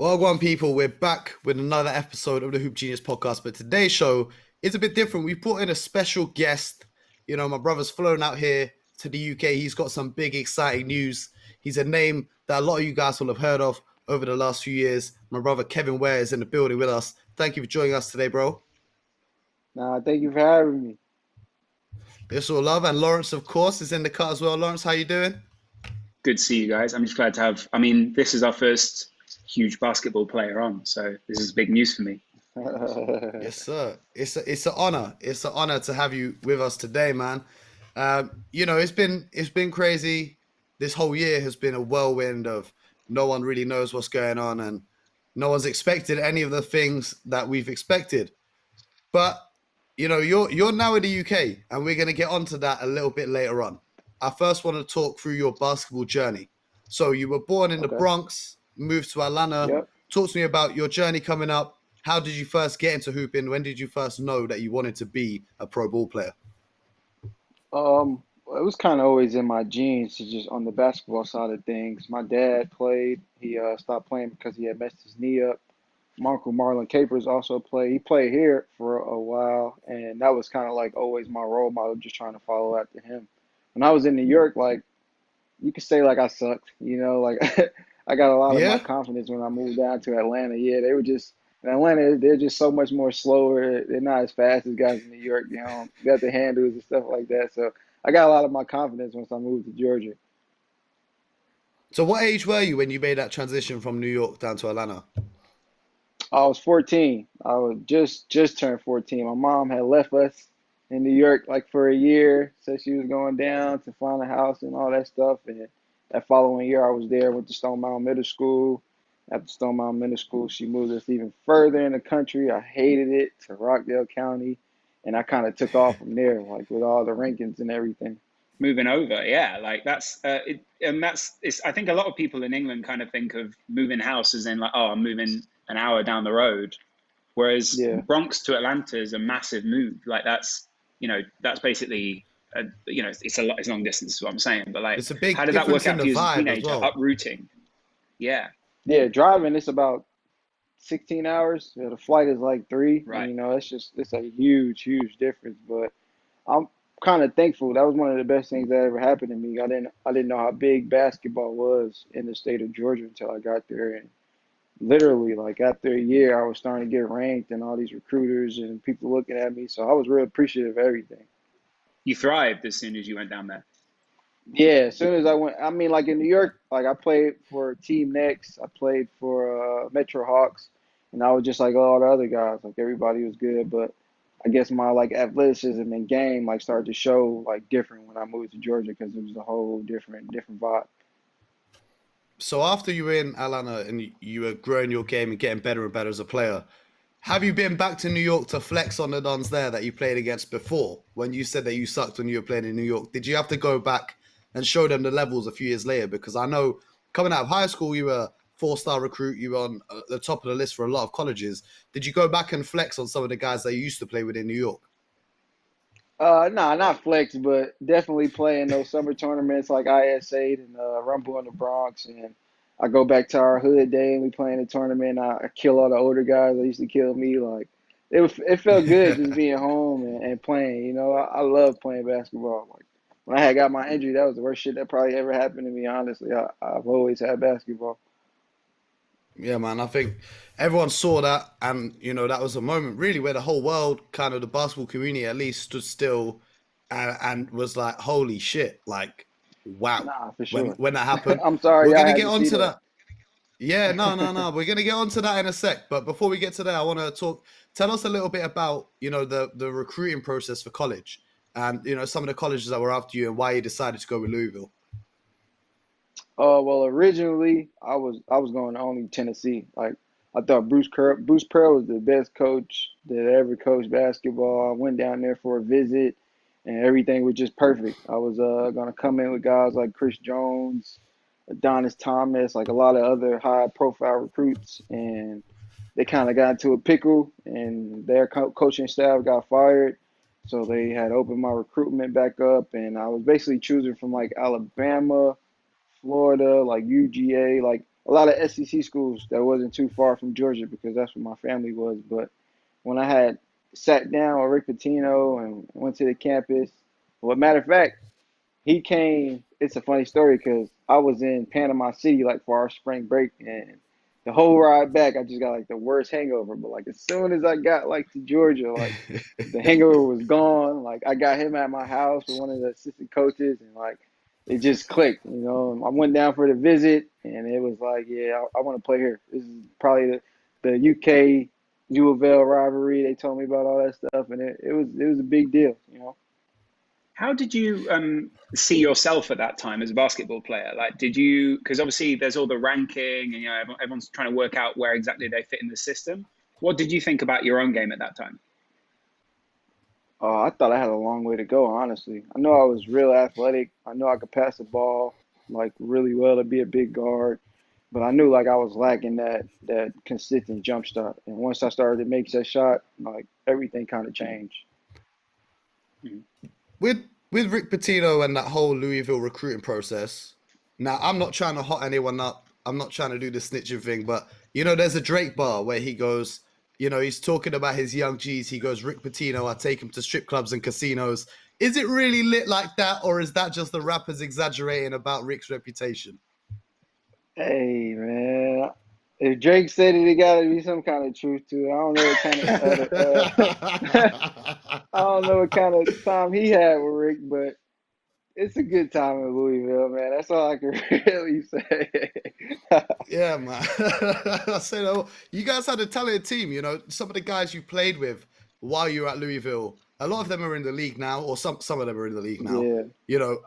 Well, one people, we're back with another episode of the Hoop Genius podcast. But today's show is a bit different. We brought in a special guest. My brother's flown out here to the UK. He's got some big, exciting news. He's a name that a lot of you guys will have heard of over the last few years. My brother Kevin Ware is in the building with us. Thank you for joining us today, bro. Nah, thank you for having me. It's all love. And Laurence, of course, is in the cut as well. Laurence, how you doing? Good to see you guys. I'm just glad to have, this is our first huge basketball player on, so this is big news for me. Yes, sir. It's an honor. It's an honor to have you with us today, man. It's been crazy. This whole year has been a whirlwind of no one really knows what's going on, and no one's expected any of the things that we've expected. But you're now in the UK, and we're gonna get onto that a little bit later on. I first want to talk through your basketball journey. So you were born in the Okay. Bronx, moved to Atlanta. Yep. Talk to me about your journey coming up. How did you first get into hooping? When did you first know that you wanted to be a pro ball player? It was kind of always in my genes to just on the basketball side of things. My dad played. He stopped playing because he had messed his knee up. My uncle Marlon Capers also played. He played here for a while, and that was kind of like always my role model, just trying to follow after him. When I was in New York, like you could say like I sucked, like I got a lot of my Yeah? confidence when I moved down to Atlanta. Yeah, they were just in Atlanta, they're just so much more slower. They're not as fast as guys in New York, got the handles and stuff like that. So I got a lot of my confidence once I moved to Georgia. So what age were you when you made that transition from New York down to Atlanta? I was 14. I was just turned 14. My mom had left us in New York like for a year, said she was going down to find a house and all that stuff. And that following year, I was there, went to Stone Mountain Middle School. After Stone Mountain Middle School, she moved us even further in the country. I hated it, to Rockdale County, and I kind of took off from there, like with all the rankings and everything. Moving over, yeah, like that's it, and that's it's. I think a lot of people in England kind of think of moving house as in like, oh, I'm moving an hour down the road, whereas Yeah. Bronx to Atlanta is a massive move. Like that's basically, it's long distance is what I'm saying. But like, It's a big how did that difference work in out the for you as a vibe as teenager? well. Uprooting, yeah, Yeah, driving it's about 16 hours. Yeah, the flight is like three, and right. it's a huge difference. But I'm kind of thankful. That was one of the best things that ever happened to me. I didn't know how big basketball was in the state of Georgia until I got there, and literally like after a year, I was starting to get ranked and all these recruiters and people looking at me. So I was real appreciative of everything. You thrived as soon as you went down there. Yeah, as soon as I went, I mean, like in New York, like I played for Team Next, I played for Metro Hawks, and I was just like all the other guys. Like everybody was good, but I guess my like athleticism and game like started to show like different when I moved to Georgia because it was a whole different vibe. So after you were in Atlanta and you were growing your game and getting better and better as a player, have you been back to New York to flex on the Dons there that you played against before? When you said that you sucked when you were playing in New York, did you have to go back and show them the levels a few years later? Because I know coming out of high school, you were a four-star recruit. You were on the top of the list for a lot of colleges. Did you go back and flex on some of the guys that you used to play with in New York? Nah, not flex, but definitely playing those summer tournaments like IS8 and Rumble in the Bronx. And I go back to our hood day and we play in a tournament. I kill all the older guys that used to kill me. Like it felt good just being home and playing. I love playing basketball. Like when I had got my injury, that was the worst shit that probably ever happened to me. Honestly, I've always had basketball. Yeah, man. I think everyone saw that, and that was a moment really where the whole world, kind of the basketball community, at least stood still, and was like, "Holy shit!" Like, wow. Nah, for When sure. when that happened, I'm sorry we're y'all gonna had get to see onto that. that. Yeah, no. We're gonna get onto that in a sec. But before we get to that, I want to talk. Tell us a little bit about the recruiting process for college, and some of the colleges that were after you, and why you decided to go with Louisville. Well, originally I was going to only Tennessee. Like I thought Bruce Pearl was the best coach that ever coached basketball. I went down there for a visit, and everything was just perfect. I was gonna come in with guys like Chris Jones, Adonis Thomas, like a lot of other high profile recruits, and they kind of got into a pickle, and their coaching staff got fired. So they had opened my recruitment back up, and I was basically choosing from like Alabama, Florida, like UGA, like a lot of SEC schools that wasn't too far from Georgia because that's where my family was. But when I had sat down with Rick Pitino and went to the campus, well, matter of fact, he came. It's a funny story because I was in Panama City like for our spring break, and the whole ride back, I just got like the worst hangover. But like as soon as I got like to Georgia, like the hangover was gone. Like I got him at my house with one of the assistant coaches, and like it just clicked. You know, I went down for the visit, and it was like, yeah, I want to play here. This is probably the UK U of L rivalry. They told me about all that stuff, and it was a big deal. You know. How did you see yourself at that time as a basketball player? Like, did you, because obviously there's all the ranking and, you know, everyone's trying to work out where exactly they fit in the system. What did you think about your own game at that time? I thought I had a long way to go, honestly. I know I was real athletic. I know I could pass the ball like really well to be a big guard, but I knew like I was lacking that consistent jump shot. And once I started to make that shot, like everything kind of changed. With Rick Pitino and that whole Louisville recruiting process. Now, I'm not trying to hot anyone up. I'm not trying to do the snitching thing, but you know, there's a Drake bar where he goes, you know, he's talking about his young G's. He goes, Rick Pitino, I take him to strip clubs and casinos. Is it really lit like that, or is that just the rappers exaggerating about Rick's reputation? Hey man, if Drake said it, it got to be some kind of truth to it. I don't know what kind of I don't know what kind of time he had with Rick, but it's a good time in Louisville, man. That's all I can really say. Yeah, man. I said, oh, you guys had a talented team. You know, some of the guys you played with while you were at Louisville, a lot of them are in the league now, or some of them are in the league now. Yeah, You know,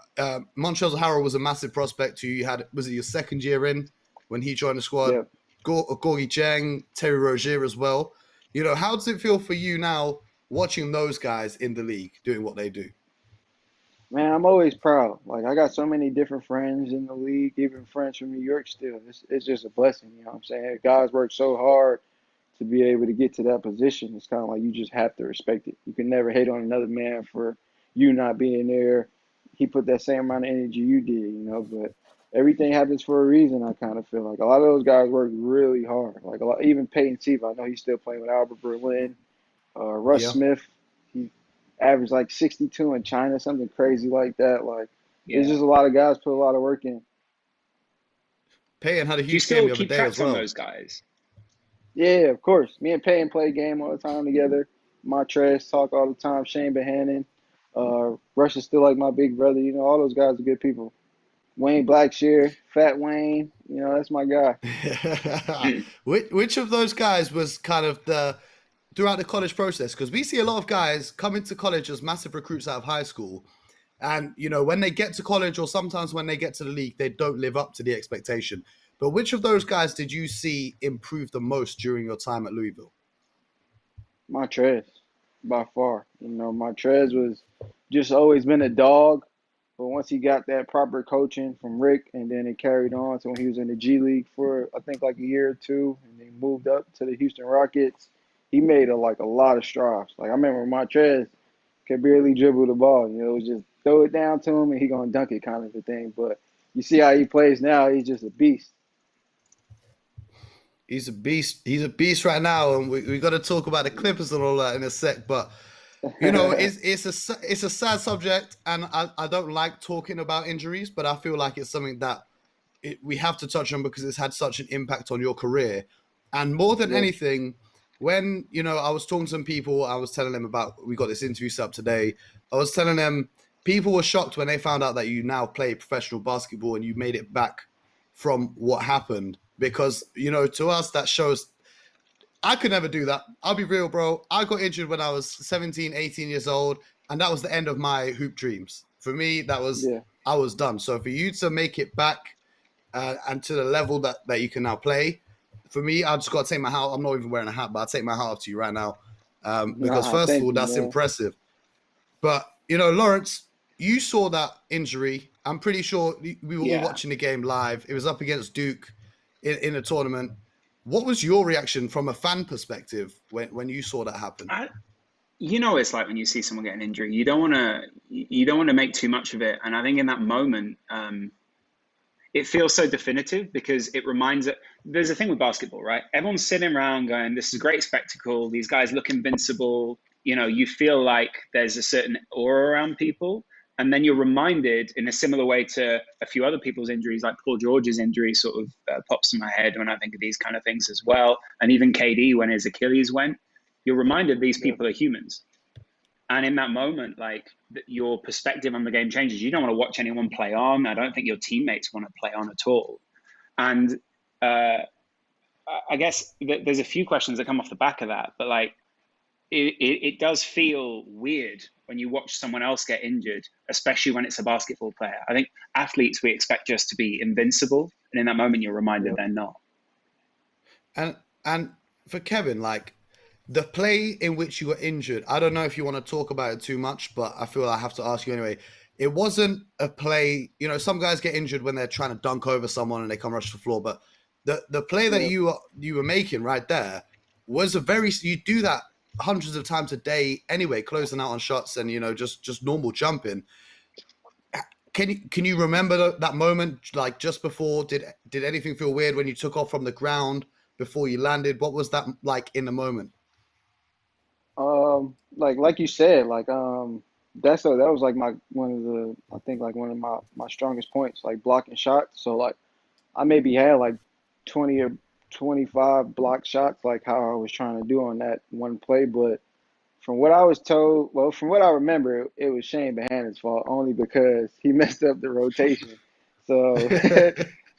Montrezl Harrell was a massive prospect who you had, was it your second year in when he joined the squad? yeah. Gorgie Jang, Terry Rozier as well. You know, how does it feel for you now watching those guys in the league doing what they do? Man, I'm always proud. Like I got so many different friends in the league, even friends from New York still. It's just a blessing, you know what I'm saying? Guys work so hard to be able to get to that position. It's kind of like you just have to respect it. You can never hate on another man for you not being there. He put that same amount of energy you did, you know, but everything happens for a reason, I kind of feel like. A lot of those guys work really hard. Like a lot, even Peyton Siva, I know he's still playing with Albert Berlin. Russ Yeah. Smith, he averaged like 62 in China, something crazy like that. Like, there's Yeah. just a lot of guys put a lot of work in. Payton had a Do you huge game still the other keep day as tracks on well. those guys? Yeah, of course. Me and Peyton play a game all the time together. Montrez talk all the time. Shane Bohannon. Rush is still like my big brother. You know, all those guys are good people. Wayne Blackshear, Fat Wayne. You know, that's my guy. Which of those guys was kind of the throughout the college process? Because we see a lot of guys come into college as massive recruits out of high school, and you know when they get to college or sometimes when they get to the league, they don't live up to the expectation. But which of those guys did you see improve the most during your time at Louisville? Montrez, by far. You know, Montrez was just always been a dog. But once he got that proper coaching from Rick, and then it carried on to when he was in the G League for I think like a year or two, and then moved up to the Houston Rockets, he made a lot of strides. Like I remember Montrez could barely dribble the ball. You know, it was just throw it down to him and he gonna dunk it kind of a thing. But you see how he plays now, he's just a beast. He's a beast. He's a beast right now, and we got to talk about the Clippers and all that in a sec. But you know, it's a sad subject, and I don't like talking about injuries, but I feel like it's something that we have to touch on because it's had such an impact on your career. And more than Yeah. anything, when you know, I was talking to some people, I was telling them about we got this interview set up today. I was telling them people were shocked when they found out that you now play professional basketball and you made it back from what happened because you know to us that shows I could never do that. I'll be real, bro. I got injured when I was 17, 18 years old, and that was the end of my hoop dreams. For me, Yeah. I was done. So for you to make it back and to the level that you can now play, for me, I just got to take my hat. I'm not even wearing a hat, but I take my hat off to you right now because Nah, first of thank all, you, that's man. impressive. But you know, Laurence, you saw that injury. I'm pretty sure we were all Yeah. watching the game live. It was up against Duke in a tournament. What was your reaction from a fan perspective when you saw that happen? You know, it's like when you see someone get an injury, you don't want to make too much of it. And I think in that moment, it feels so definitive because it reminds it. There's a thing with basketball, right? Everyone's sitting around going, "This is a great spectacle. These guys look invincible." You know, you feel like there's a certain aura around people, and then you're reminded in a similar way to a few other people's injuries, like Paul George's injury, sort of pops in my head when I think of these kind of things as well, and even KD when his Achilles went. You're reminded these Yeah. people are humans. And in that moment, like your perspective on the game changes. You don't want to watch anyone play on. I don't think your teammates want to play on at all. And I guess there's a few questions that come off the back of that, but like it does feel weird when you watch someone else get injured, especially when it's a basketball player. I think athletes, we expect just to be invincible. And in that moment, you're reminded they're not. And for Kevin, like the play in which you were injured, I don't know if you want to talk about it too much, but I feel I have to ask you anyway. It wasn't a play, you know, some guys get injured when they're trying to dunk over someone and they come rush to the floor, but the play that you were making right there was you do that hundreds of times a day anyway, closing out on shots and, you know, just normal jumping. Can you remember that moment, like just before? Did anything feel weird when you took off from the ground before you landed? What was that like in the moment? Like you said, like that was like one of my strongest points, like blocking shots. So like I maybe had like 20 or 25 block shots, like how I was trying to do on that one play. But from what I was told, well, from what I remember, it was Shane Behanna's fault only because he messed up the rotation. So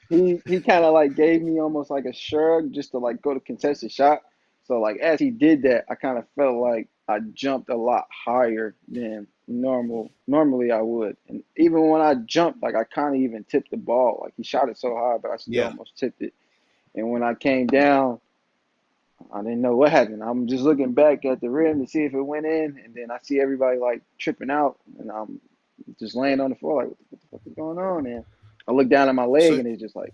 he kind of like gave me almost like a shrug just to like go to contested shot. So like as he did that, I kind of felt like I jumped a lot higher than normally I would. And even when I jumped, like I kind of even tipped the ball. Like he shot it so high, but I still Yeah. almost tipped it. And when I came down, I didn't know what happened. I'm just looking back at the rim to see if it went in, and then I see everybody like tripping out, and I'm just laying on the floor like, what the fuck is going on? And I look down at my leg, So and it's just like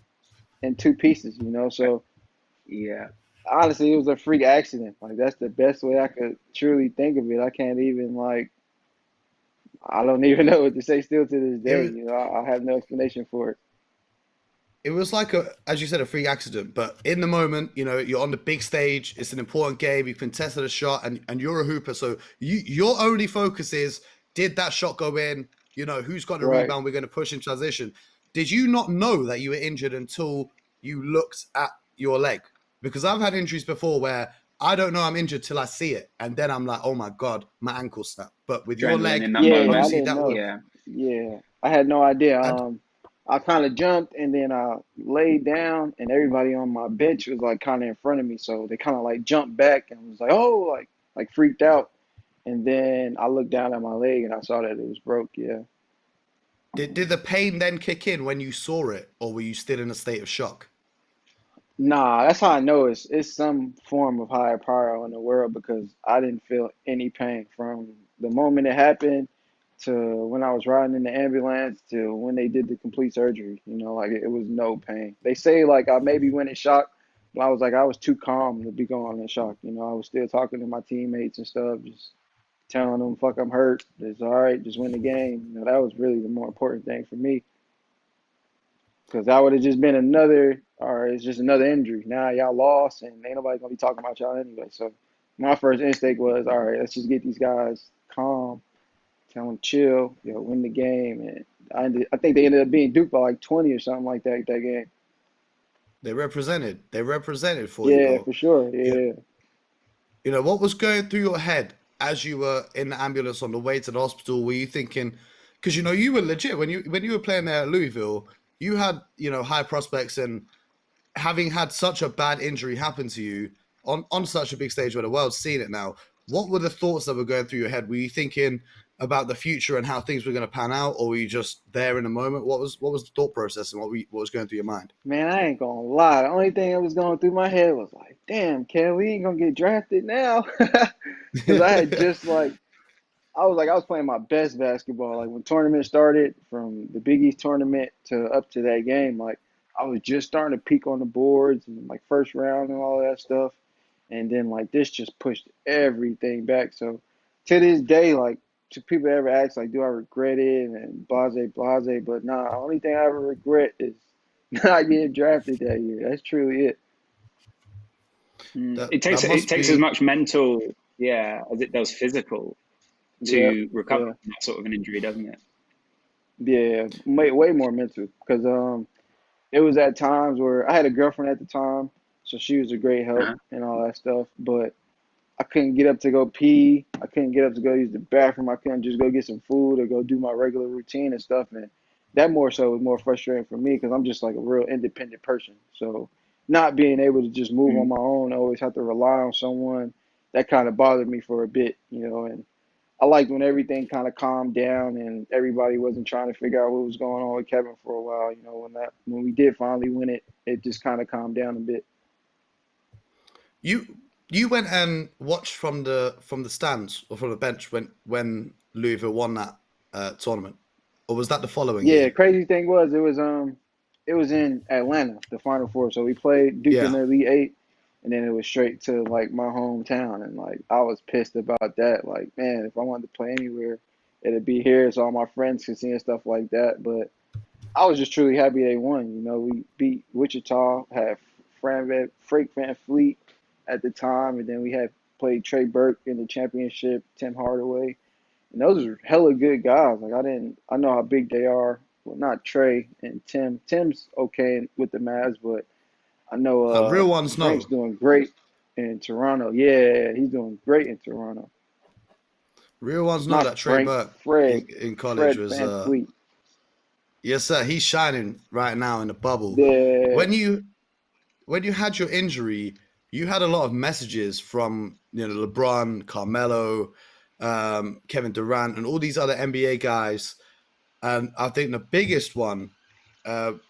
in two pieces, you know. So Yeah. honestly, it was a freak accident. Like that's the best way I could truly think of it. I can't even like, I don't even know what to say still to this it day. was You know, I have no explanation for it. it was like as you said, a freak accident. But in the moment, you know, you're on the big stage. It's an important game. You've contested a shot, and you're a hooper. So your only focus is, did that shot go in? You know, who's got the Right. rebound? We're going to push in transition. Did you not know that you were injured until you looked at your leg? Because I've had injuries before where I don't know I'm injured till I see it, and then I'm like, oh my god, my ankle snapped. But with your Adrenaline leg, in that Yeah, I moment. obviously didn't that was. know. Yeah. Yeah, I had no idea. And I kind of jumped and then I laid down, and everybody on my bench was like kind of in front of me, so they kind of like jumped back and was like, "Oh," like freaked out. And then I looked down at my leg and I saw that it was broke. Yeah. did the pain then kick in when you saw it, or were you still in a state of shock? Nah, that's how I know it's some form of higher power in the world because I didn't feel any pain from the moment it happened to when I was riding in the ambulance to when they did the complete surgery. You know, like it was no pain. They say like I maybe went in shock, but I was like I was too calm to be going in shock. You know, I was still talking to my teammates and stuff, just telling them, "Fuck, I'm hurt. It's all right. Just win the game." You know, that was really the more important thing for me. Because that would have just been another, or it's just another injury. Now y'all lost, and ain't nobody gonna be talking about y'all anyway. So my first instinct was, all right, let's just get these guys calm, tell them chill, win the game. And I think they ended up being duped by like 20 or something like that game. They represented. They represented for you, Yeah, bro. for sure. You, Yeah. you know, what was going through your head as you were in the ambulance on the way to the hospital? Were you thinking, because you know you were legit when you were playing there at Louisville, you had, you know, high prospects, and having had such a bad injury happen to you on such a big stage where the world's seen it now, what were the thoughts that were going through your head? Were you thinking about the future and how things were going to pan out, or were you just there in the moment? What was the thought process, and what was going through your mind? Man, I ain't gonna lie. The only thing that was going through my head was like, damn, Ken, we ain't gonna get drafted now. Because I had just like I was playing my best basketball. Like when tournament started, from the Big East tournament to up to that game, like I was just starting to peak on the boards and like first round and all that stuff. And then like this just pushed everything back. So to this day, like to people ever ask like, do I regret it and blase blase? But nah, only thing I ever regret is not getting drafted that year. That's truly it. It That takes must as be. much mental, yeah, as it does physical Yeah, to recover yeah, from that sort of an injury, doesn't it? yeah. Way more mental because it was at times where I had a girlfriend at the time, so she was a great help Uh-huh. and all that stuff. But I couldn't get up to go pee. I couldn't get up to go use the bathroom. I couldn't just go get some food or go do my regular routine and stuff. And that more so was more frustrating for me because I'm just like a real independent person. So not being able to just move on Mm. my own, I always have to rely on someone. That kind of bothered me for a bit, And I liked when everything kind of calmed down and everybody wasn't trying to figure out what was going on with Kevin for a while. When we did finally win it, it just kind of calmed down a bit. You you went and watched from the stands or from the bench when Louisville won that tournament, or was that the following Yeah, year? crazy thing was it was in Atlanta, the Final Four. So we played Duke in Yeah, the Elite Eight, and then it was straight to like my hometown, and like I was pissed about that. Like, man, if I wanted to play anywhere, it'd be here, so all my friends could see and stuff like that. But I was just truly happy they won. We beat Wichita, had Frank Van Fleet at the time, and then we had played Trey Burke in the championship, Tim Hardaway. And those are hella good guys. Like I know how big they are. Well, not Trey and Tim. Tim's okay with the Mavs, but I know real ones Frank's know. doing great in Toronto. Yeah, he's doing great in Toronto. Real ones know Not that Trey Frank, Burke Fred, in college Fred was Van Fleet. yes sir, he's shining right now in the bubble. Yeah, When you had your injury, you had a lot of messages from LeBron, Carmelo, Kevin Durant, and all these other NBA guys. And I think the biggest one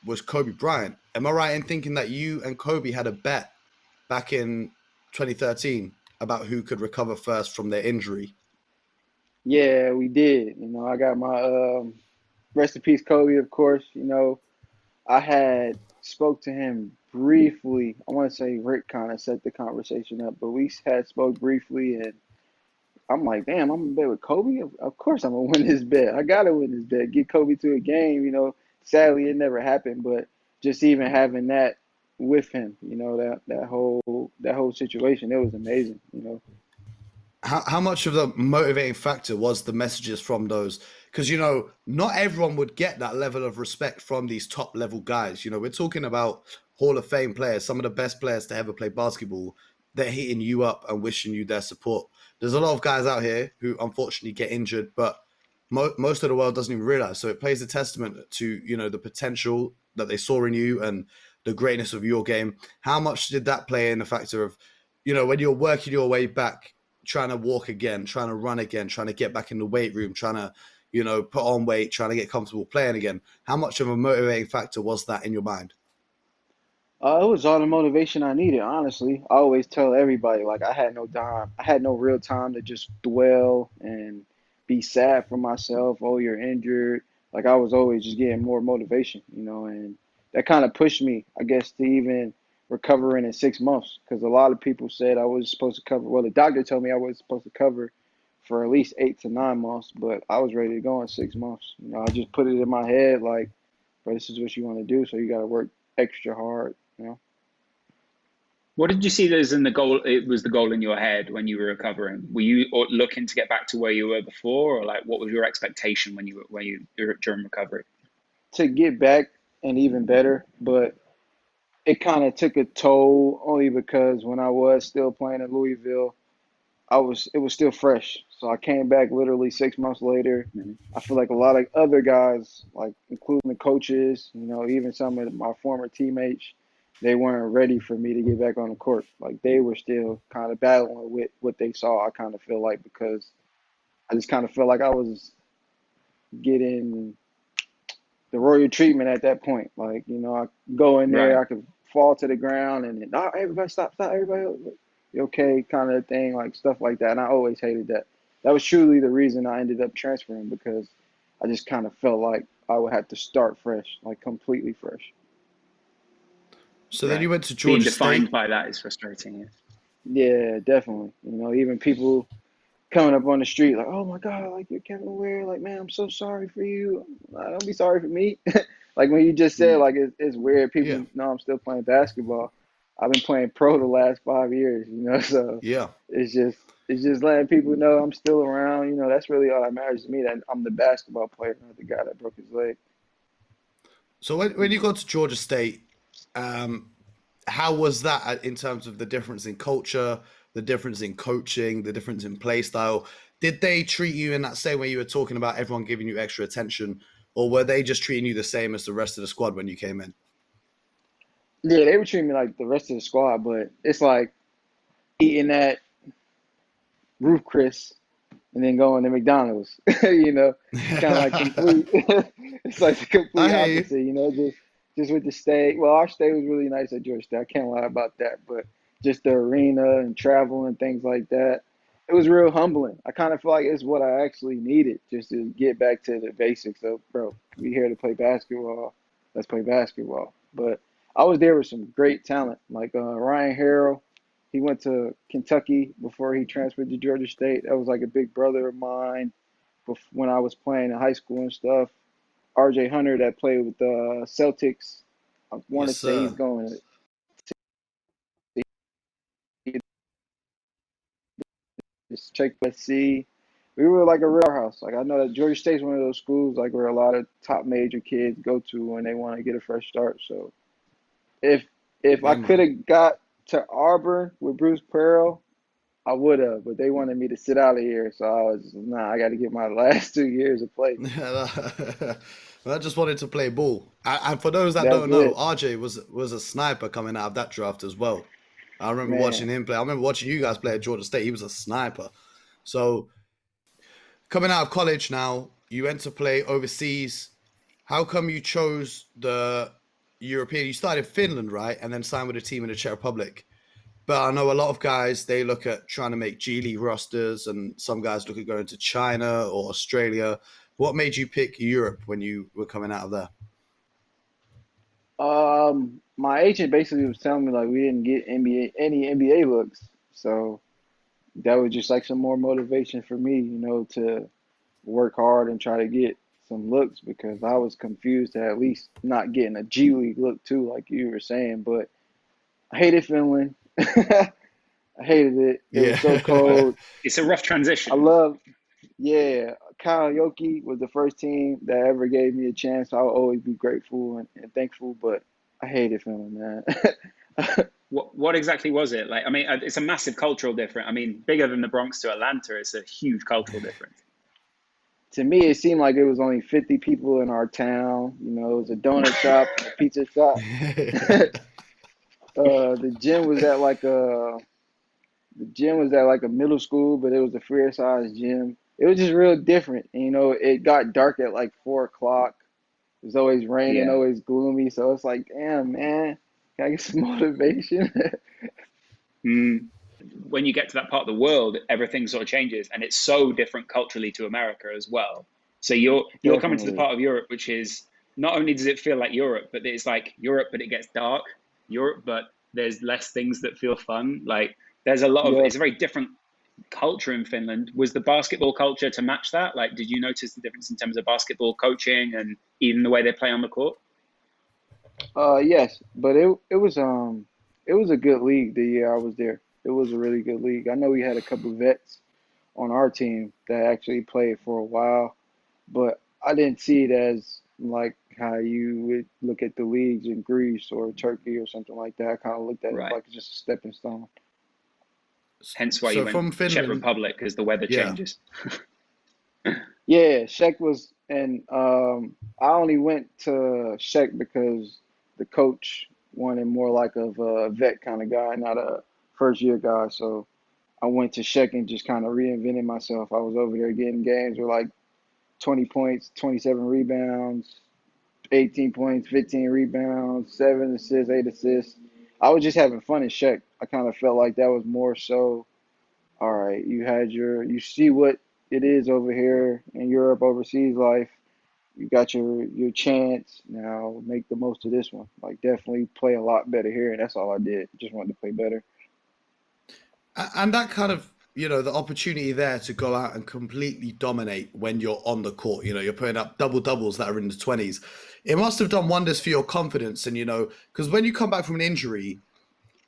was Kobe Bryant. Am I right in thinking that you and Kobe had a bet back in 2013 about who could recover first from their injury? yeah, we did. I got my rest in peace, Kobe. Of course. I had spoke to him briefly. I want to say Rick kind of set the conversation up, but we had spoke briefly, and I'm like, damn, I'm in bed with Kobe. Of course, I'm gonna win this bet. I gotta win this bet. Get Kobe to a game. Sadly, it never happened, but just even having that with him, that whole situation, it was amazing. How much of the motivating factor was the messages from those? Because not everyone would get that level of respect from these top level guys. We're talking about Hall of Fame players, some of the best players to ever play basketball. They're hitting you up and wishing you their support. There's a lot of guys out here who unfortunately get injured, but most of the world doesn't even realize. So it plays a testament to the potential that they saw in you and the greatness of your game. How much did that play in the factor of when you're working your way back, trying to walk again, trying to run again, trying to get back in the weight room, trying to, put on weight, trying to get comfortable playing again? How much of a motivating factor was that in your mind? It was all the motivation I needed, honestly. I always tell everybody, like, I had no real time to just dwell and be sad for myself. Oh, you're injured. Like, I was always just getting more motivation, and that kind of pushed me, I guess, to even recovering in 6 months. Because a lot of people said I was supposed to cover, well, the doctor told me I was supposed to cover for at least 8 to 9 months, but I was ready to go in 6 months. I just put it in my head, like, but this is what you want to do, so you got to work extra hard. What did you see as in the goal? It was the goal in your head when you were recovering. Were you looking to get back to where you were before, or like what was your expectation when you during recovery? To get back and even better, but it kind of took a toll only because when I was still playing in Louisville, it was still fresh. So I came back literally 6 months later. Mhm. I feel like a lot of other guys, like including the coaches, even some of my former teammates, they weren't ready for me to get back on the court. Like they were still kind of battling with what they saw. I kind of feel like because I just kind of felt like I was getting the royal treatment at that point. Like, I go in there, Right. I could fall to the ground and then, oh, everybody stop, everybody, you okay, kind of thing, like stuff like that. And I always hated that. That was truly the reason I ended up transferring because I just kind of felt like I would have to start fresh, like completely fresh. So then Right. you went to Being Georgia defined State. by that is frustrating. Yeah. Yeah, definitely. Even people coming up on the street like, oh my God, like you're Kevin Ware, like man, I'm so sorry for you. Don't be sorry for me. Like when you just said, Mm. like it's weird. Yeah. People know I'm still playing basketball. I've been playing pro the last 5 years, so Yeah. it's just it's just letting people know I'm still around. That's really all that matters to me. That I'm the basketball player, not the guy that broke his leg. So when you got to Georgia State, um, how was that in terms of the difference in culture, the difference in coaching, the difference in play style? Did they treat you in that same way you were talking about everyone giving you extra attention, or were they just treating you the same as the rest of the squad when you came in? Yeah, they were treating me like the rest of the squad, but it's like eating that roof Chris and then going to McDonald's. It's kind of like complete. It's like the I complete hear you. opposite. Just with the steak. Well, our steak was really nice at Georgia State. I can't lie about that. But just the arena and travel and things like that, it was real humbling. I kind of feel like it's what I actually needed just to get back to the basics of, bro, we here to play basketball. Let's play basketball. But I was there with some great talent like Ryan Harrell. He went to Kentucky before he transferred to Georgia State. That was like a big brother of mine when I was playing in high school and stuff. RJ Hunter that played with the Celtics. I want Yes, to say he's sir. going to just check. Let's see. We were like a real house. Like I know that Georgia State's one of those schools like where a lot of top major kids go to when they want to get a fresh start. So if I Yeah, could man. have got to Auburn with Bruce Pearl, I would have, but they wanted me to sit out of here, so I was nah. I got to get my last 2 years of play. I just wanted to play ball. And for those that That's don't know, it, RJ was a sniper coming out of that draft as well. I remember watching man. him play. I remember watching you guys play at Georgia State. He was a sniper. So coming out of college now, you went to play overseas. How come you chose the European? You started in Finland, right? And then signed with a team in the Czech Republic. But I know a lot of guys, they look at trying to make G League rosters, and some guys look at going to China or Australia. What made you pick Europe when you were coming out of there? My agent basically was telling me like we didn't get any NBA looks, so that was just like some more motivation for me, to work hard and try to get some looks because I was confused at least not getting a G League look too, like you were saying. But I hated Finland. I hated it. It was so Yeah. cold. It's a rough I transition. love Yeah, Kyle Yoki was the first team that ever gave me a chance. I'll always be grateful and thankful, but I hated Finland, man. What exactly was it? Like, I mean, it's a massive cultural difference. I mean, bigger than the Bronx to Atlanta, it's a huge cultural difference. To me, it seemed like it was only 50 people in our town. It was a donut shop and a pizza shop. The gym was at like a middle school, but it was a fair sized gym. It was just real different. And, it got dark at like 4 o'clock. It was always raining, Yeah. always gloomy. So it's like, damn, man, can I get some motivation? Mm. When you get to that part of the world, everything sort of changes, and it's so different culturally to America as well. So you're coming to the Definitely. part of Europe, which is not only does it feel like Europe, but it's like Europe, but it gets dark. Europe, but there's less things that feel fun. Like there's a lot of Yep. it's a very different culture in Finland. Was the basketball culture to match that? Like, did you notice the difference in terms of basketball coaching and even the way they play on the court? Yes, but it was a good league the year I was there. It was a really good league. I know we had a couple vets on our team that actually played for a while, but I didn't see it as like how you would look at the leagues in Greece or Turkey or something like that. I kind of looked at it Right. like just a stepping stone. Hence why you So went from Czech Finland, Republic, because the weather yeah. changes. Yeah, Sheck was, and I only went to Sheck because the coach wanted more like of a vet kind of guy, not a first year guy. So I went to Sheck and just kind of reinvented myself. I was over there getting games with like 20 points, 27 rebounds, 18 points, 15 rebounds, 7 assists, 8 assists. I was just having fun in Sheck. I kind of felt like that was more so all right, you see what it is over here in Europe, overseas life. You got your chance. Now make the most of this one. Like definitely play a lot better here, and that's all I did. Just wanted to play better. And that kind of the opportunity there to go out and completely dominate when you're on the court. You're putting up double doubles that are in the 20s. It must have done wonders for your confidence. And, because when you come back from an injury,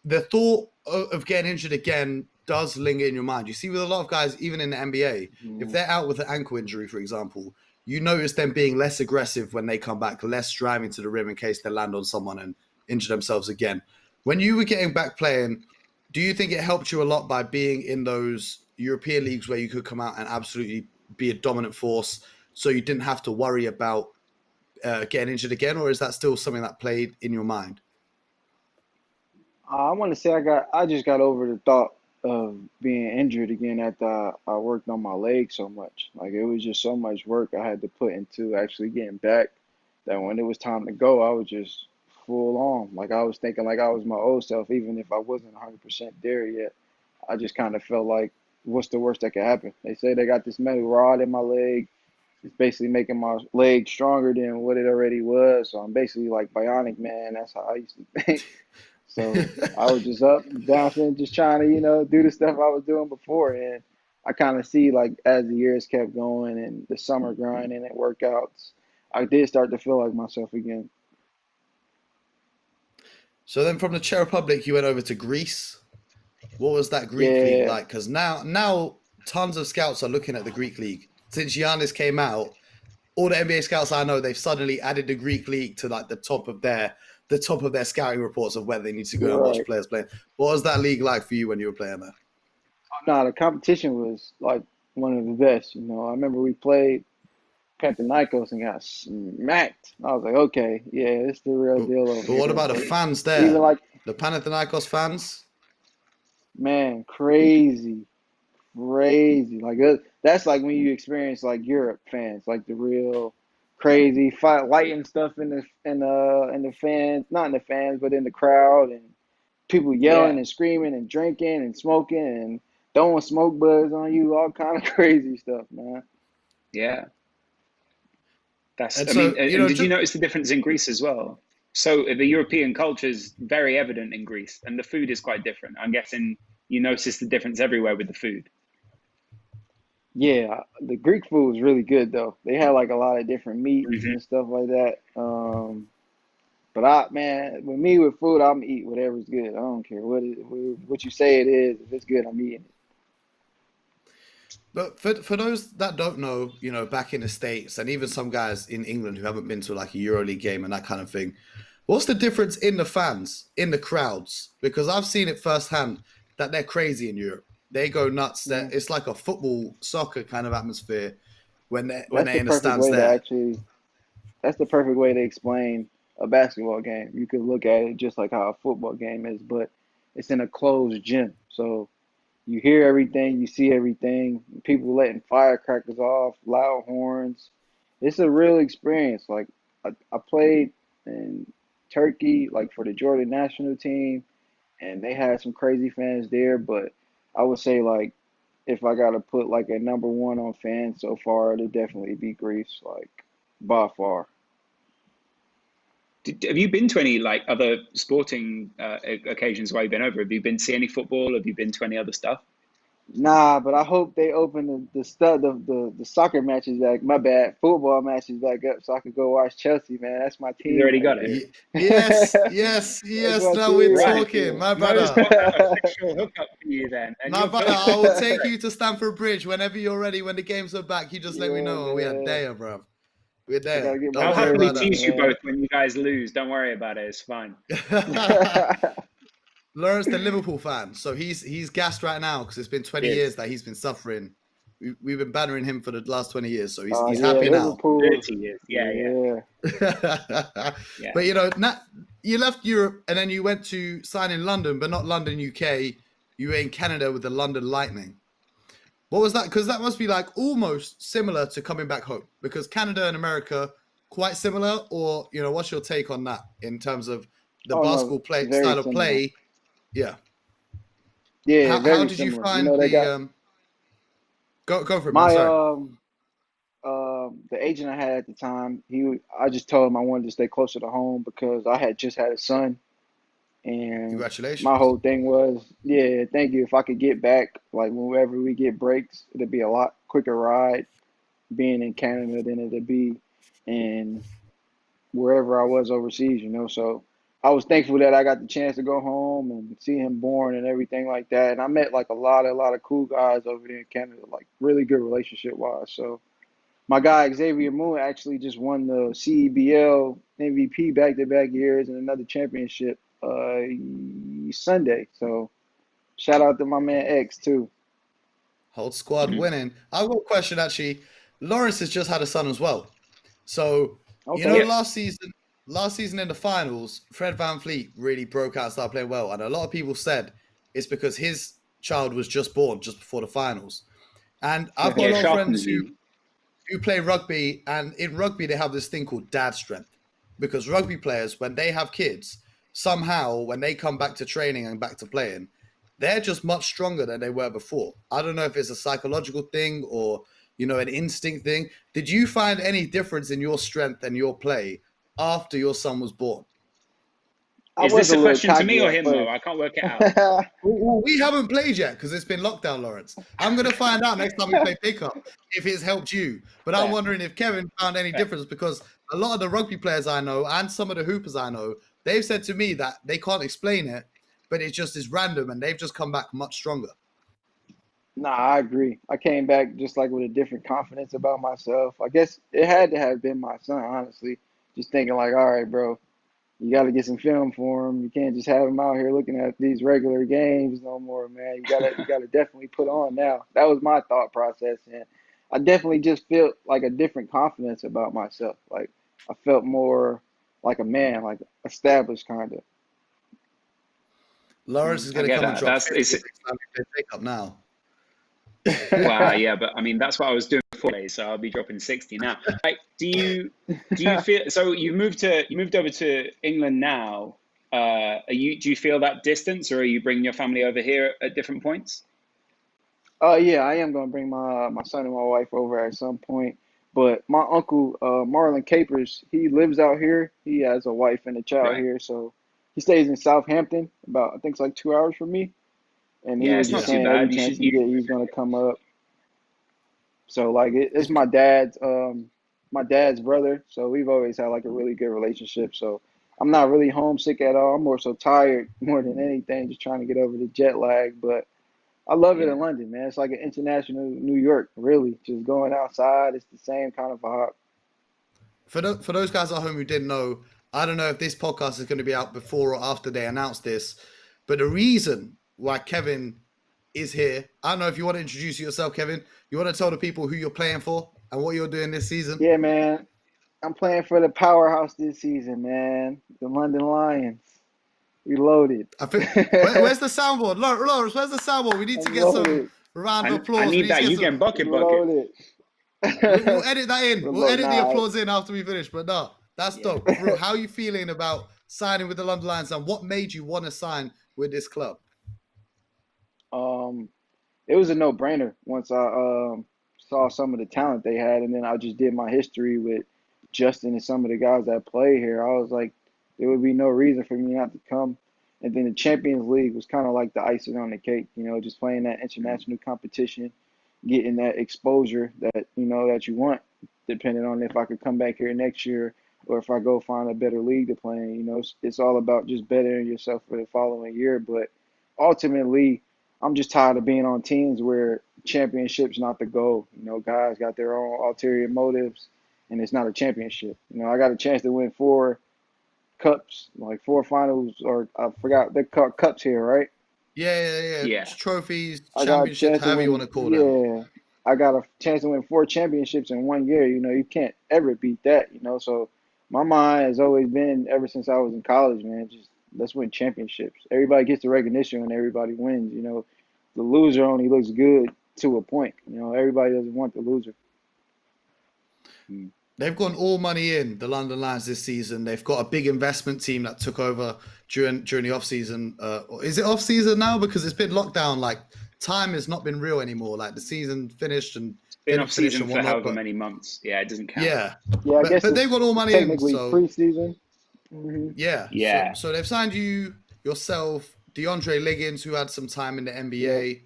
the thought of getting injured again does linger in your mind. You see with a lot of guys, even in the NBA, if they're out with an ankle injury, for example, you notice them being less aggressive when they come back, less driving to the rim in case they land on someone and injure themselves again. When you were getting back playing, do you think it helped you a lot by being in those European leagues where you could come out and absolutely be a dominant force so you didn't have to worry about getting injured again? Or is that still something that played in your mind? I want to say I just got over the thought of being injured again after I worked on my leg so much. Like it was just so much work I had to put into actually getting back that when it was time to go, I was just full on. Like I was thinking like I was my old self, even if I wasn't 100% there yet. I just kind of felt like, what's the worst that could happen? They say they got this metal rod in my leg. It's basically making my leg stronger than what it already was. So I'm basically like bionic, man. That's how I used to think. So I was just up, bouncing, just trying to, do the stuff I was doing before. And I kind of see like as the years kept going and the summer grinding and workouts, I did start to feel like myself again. So then from the Czech Republic, you went over to Greece. What was that Greek league Yeah. like? Because now tons of scouts are looking at the Greek league. Since Giannis came out, all the NBA scouts I know, they've suddenly added the Greek league to like the top of their scouting reports of where they need to go and watch Right. players play. What was that league like for you when you were playing there? No, the competition was like one of the best. I remember we played Panathinaikos and got smacked. I was like, okay, yeah, it's the real But, deal over but what here. about the But fans even there? like, The Panathinaikos fans? man, crazy, crazy. Like that's like when you experience like Europe fans, like the real crazy fight, lighting stuff in the fans, not in the fans, but in the crowd, and people Yeah, yelling and screaming and drinking and smoking and throwing smoke bugs on you, all kind of crazy stuff, man. yeah. And I mean, so, and did you just notice the difference in Greece as well? So the European culture is very evident in Greece, and the food is quite different. I'm guessing you notice the difference everywhere with the food. Yeah, the Greek food was really good though. They had like a lot of different meats Hmm. and stuff like that. But man, with me with food, I'm eat whatever's good. I don't care what you say it is. If it's good, I'm eating but for those that don't know, back in the States and even some guys in England who haven't been to like a EuroLeague game and that kind of thing, what's the difference in the fans, in the crowds? Because I've seen it firsthand that they're crazy in Europe. They go nuts. it. It's like a football, soccer kind of atmosphere when That's they're the in the perfect stands way to there. actually. That's the perfect way to explain a basketball game. You could look at it just like how a football game is, but it's in a closed gym. So you hear everything, you see everything. People letting firecrackers off, loud horns. It's a real experience. Like I played in Turkey, like for the Jordan national team, and they had some crazy fans there. But I would say like if I gotta put like a number one on fans so far, it'd definitely be Greece, like by far. Have you been to any like other sporting occasions while you've been over? Have you been to see any football? Have you been to any other stuff? Nah, but I hope they open the soccer matches back. My bad, football matches back up so I could go watch Chelsea, man. That's my He's team already right got it. there. Yes, yes, That's yes. my Now we're team Right. right talking, there. my Mo's brother. got a sexual hookup for you then, and My you're brother, I will perfect. take you to Stamford Bridge whenever you're ready. When the games are back, you just let me Yeah, know, and we are man. there, bro. We're I gotta there. get my Don't I'll worry happily about jerseys, tease you both man. when you guys lose. Don't worry about it. It's fine. that. Laurence, the Liverpool fan, so he's gassed right now because it's been 20 Cheers. years that he's been suffering. We've been bannering him for the last 20 years, so he's Yeah, happy now. Liverpool. 30 years. Yeah, yeah, Yeah. yeah. But you left Europe and then you went to sign in London, but not London, UK. You were in Canada with the London Lightning. What was that? Because that must be like almost similar to coming back home. Because Canada and America quite similar, or what's your take on that in terms of the Oh no, basketball play very style of similar. play? Yeah. Yeah, How very did you similar. You find know, they the got go for it, man? my Sorry. the agent I had at the time. I just told him I wanted to stay closer to home because I had just had a son. And Congratulations. my whole thing was, yeah, thank you. If I could get back, like whenever we get breaks, it'd be a lot quicker ride being in Canada than it'd be in wherever I was overseas, you know. So I was thankful that I got the chance to go home and see him born and everything like that. And I met like a lot of cool guys over there in Canada, like really good relationship wise. So my guy Xavier Moon actually just won the CEBL MVP back to back years and another championship Sunday. So shout out to my man X too. Whole squad winning. I've got a question actually. Laurence has just had a son as well. So, Okay. last season in the finals, Fred VanVleet really broke out and started playing well. And a lot of people said it's because his child was just born just before the finals. And I've got a lot of friends who play rugby, and in rugby they have this thing called dad strength. Because rugby players, when they have kids, somehow when they come back to training and back to playing, they're just much stronger than they were before. I don't know if it's a psychological thing or, an instinct thing. Did you find any difference in your strength and your play after your son was born? Is this a question to me or him, though? I can't work it out. Well, we haven't played yet because it's been lockdown, Laurence. I'm going to find out next time we play pickup if it's helped you. But I'm wondering if Kevin found any difference, because a lot of the rugby players I know and some of the hoopers I know, they've said to me that they can't explain it, but it just is random and they've just come back much stronger. Nah, I agree. I came back just like with a different confidence about myself. I guess it had to have been my son, honestly. Just thinking like, all right, bro, you got to get some film for him. You can't just have him out here looking at these regular games no more, man. You gotta definitely put on now. That was my thought process, and I definitely just felt like a different confidence about myself. Like I felt more like a man, like established kind of. Laurence is going to come and drop 50 next time we play pickup now. Wow, yeah, but I mean that's what I was doing before, so I'll be dropping 60 now. Like, do you feel so? You moved over to England now. Do you feel that distance, or are you bringing your family over here at different points? Yeah, I am gonna bring my son and my wife over at some point. But my uncle Marlon Capers, he lives out here. He has a wife and a child here, so he stays in Southampton, about I think it's like 2 hours from me. And he was just saying every chance he get, he's gonna come up. So like it's my dad's brother. So we've always had like a really good relationship. So I'm not really homesick at all. I'm more so tired more than anything, just trying to get over the jet lag. But I love it in London, man. It's like an international New York, really. Just going outside, it's the same kind of vibe. For those guys at home who didn't know, I don't know if this podcast is going to be out before or after they announce this, but the reason why Kevin is here, I don't know if you want to introduce yourself, Kevin. You want to tell the people who you're playing for and what you're doing this season? Yeah, man. I'm playing for the powerhouse this season, man. The London Lions. We loaded. I think, where's the soundboard? Laurence, where's the soundboard? We need to get some round of applause. I need that. You get bucket. We'll edit that in. We'll edit the applause in after we finish. But no, that's dope. Bro, how are you feeling about signing with the London Lions, and what made you want to sign with this club? It was a no-brainer once I saw some of the talent they had, and then I just did my history with Justin and some of the guys that play here. I was like, there would be no reason for me not to come. And then the Champions League was kind of like the icing on the cake, just playing that international competition, getting that exposure that you want, depending on if I could come back here next year or if I go find a better league to play in. It's all about just bettering yourself for the following year. But ultimately, I'm just tired of being on teams where championship's not the goal. Guys got their own ulterior motives, and it's not a championship. I got a chance to win 4 cups, like 4 finals, or I forgot they're called cups here, right? Yeah. Trophies, championships, however you want to call them. Yeah, I got a chance to win 4 championships in 1 year. You can't ever beat that. So my mind has always been, ever since I was in college, man, just let's win championships. Everybody gets the recognition when everybody wins. The loser only looks good to a point. Everybody doesn't want the loser. They've gone all money in, the London Lions, this season. They've got a big investment team that took over during the off-season. Is it off-season now? Because it's been lockdown. Like, time has not been real anymore. Like, the season finished and been off-season for however many months. Yeah, it doesn't count. Yeah. I guess but they've got all money technically in. So preseason. Yeah. So they've signed you yourself, DeAndre Liggins, who had some time in the NBA.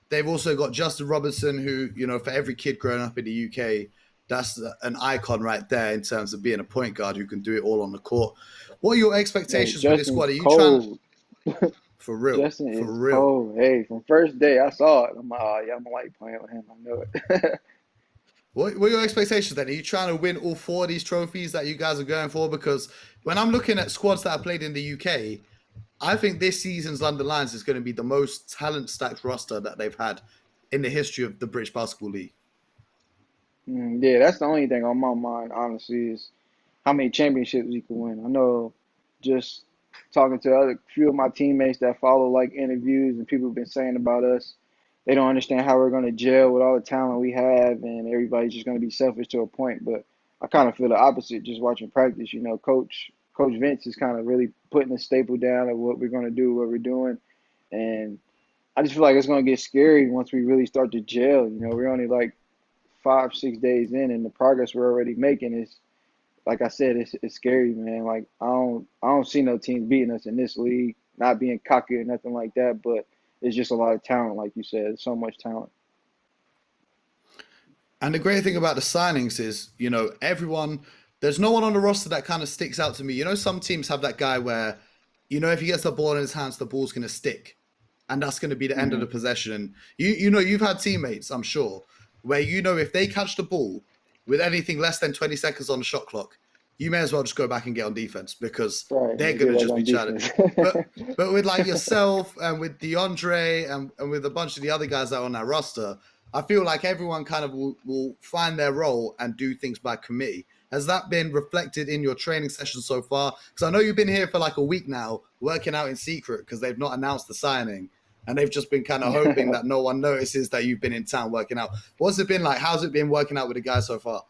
They've also got Justin Robinson, who, you know, for every kid growing up in the UK, that's an icon right there in terms of being a point guard who can do it all on the court. What are your expectations for this squad? Are you cold. trying for real? Justin for is real. cold. Hey, from first day I saw it. I'm like, oh yeah, I'm gonna like playing with him. I know it. What are your expectations then? Are you trying to win all 4 of these trophies that you guys are going for? Because when I'm looking at squads that are played in the UK, I think this season's London Lions is going to be the most talent-stacked roster that they've had in the history of the British Basketball League. Yeah, that's the only thing on my mind, honestly, is how many championships we can win. I know just talking to a few of my teammates that follow like interviews and people have been saying about us, they don't understand how we're going to gel with all the talent we have, and everybody's just going to be selfish to a point. But I kind of feel the opposite just watching practice. You know, Coach Vince is kind of really putting a staple down of what we're going to do, what we're doing, and I just feel like it's going to get scary once we really start to gel. You know, we're only like 5-6 days in, and the progress we're already making is, like I said, it's scary, man. Like I don't see no teams beating us in this league, not being cocky or nothing like that, but it's just a lot of talent, like you said. There's so much talent. And the great thing about the signings is, you know, there's no one on the roster that kind of sticks out to me. You know, some teams have that guy where, you know, if he gets the ball in his hands, the ball's going to stick. And that's going to be the end of the possession. You know, you've had teammates, I'm sure, where, you know, if they catch the ball with anything less than 20 seconds on the shot clock, you may as well just go back and get on defense because they're going to just be challenged. But with like yourself and with DeAndre and with a bunch of the other guys that are on that roster, I feel like everyone kind of will find their role and do things by committee. Has that been reflected in your training session so far? Because I know you've been here for like a week now, working out in secret because they've not announced the signing. And they've just been kind of hoping that no one notices that you've been in town working out. What's it been like? How's it been working out with the guys so far?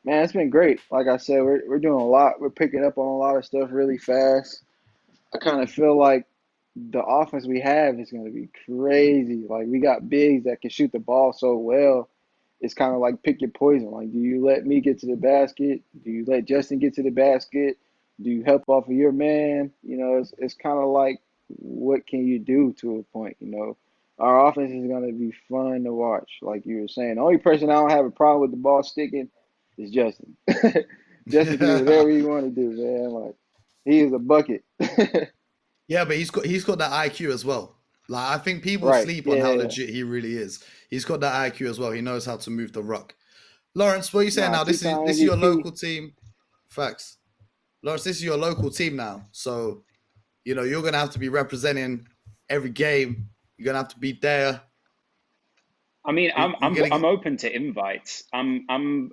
Man, it's been great. Like I said, we're doing a lot. We're picking up on a lot of stuff really fast. I kind of feel like the offense we have is going to be crazy. Like we got bigs that can shoot the ball so well. It's kind of like pick your poison. Like, do you let me get to the basket? Do you let Justin get to the basket? Do you help off of your man? You know, it's kind of like, what can you do to a point? You know, our offense is going to be fun to watch. Like you were saying, the only person I don't have a problem with the ball sticking is Justin. Justin can do whatever you want to do, man. Like he is a bucket. Yeah, but he's got that IQ as well. Like I think people sleep on how legit he really is. He's got that IQ as well. He knows how to move the rock. Laurence, what are you saying now? This is your local team. Facts. Laurence, this is your local team now. So, you know, you're gonna have to be representing every game. You're gonna have to be there. I mean, I'm open to invites. I'm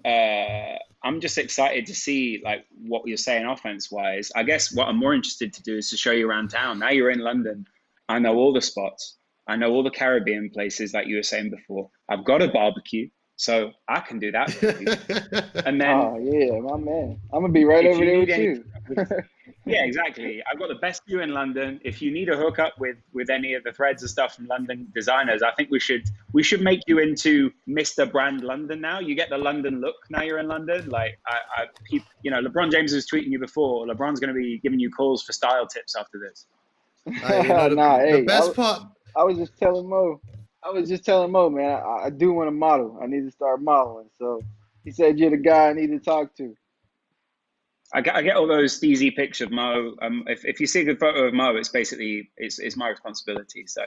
just excited to see like what you're saying offense wise. I guess what I'm more interested to do is to show you around town. Now you're in London. I know all the spots. I know all the Caribbean places like you were saying before. I've got a barbecue, so I can do that for you. And then, oh yeah, my man, I'm gonna be right over there with you. Yeah, exactly. I've got the best view in London. If you need a hookup with any of the threads and stuff from London designers, I think we should make you into Mr. Brand London now. You get the London look now you're in London. Like you know, LeBron James was tweeting you before. LeBron's going to be giving you calls for style tips after this. You know, the best part. I was just telling Mo, man, I do want to model. I need to start modeling. So he said you're the guy I need to talk to. I get all those steezy pics of Mo. If you see a good photo of Mo, it's basically it's my responsibility. So,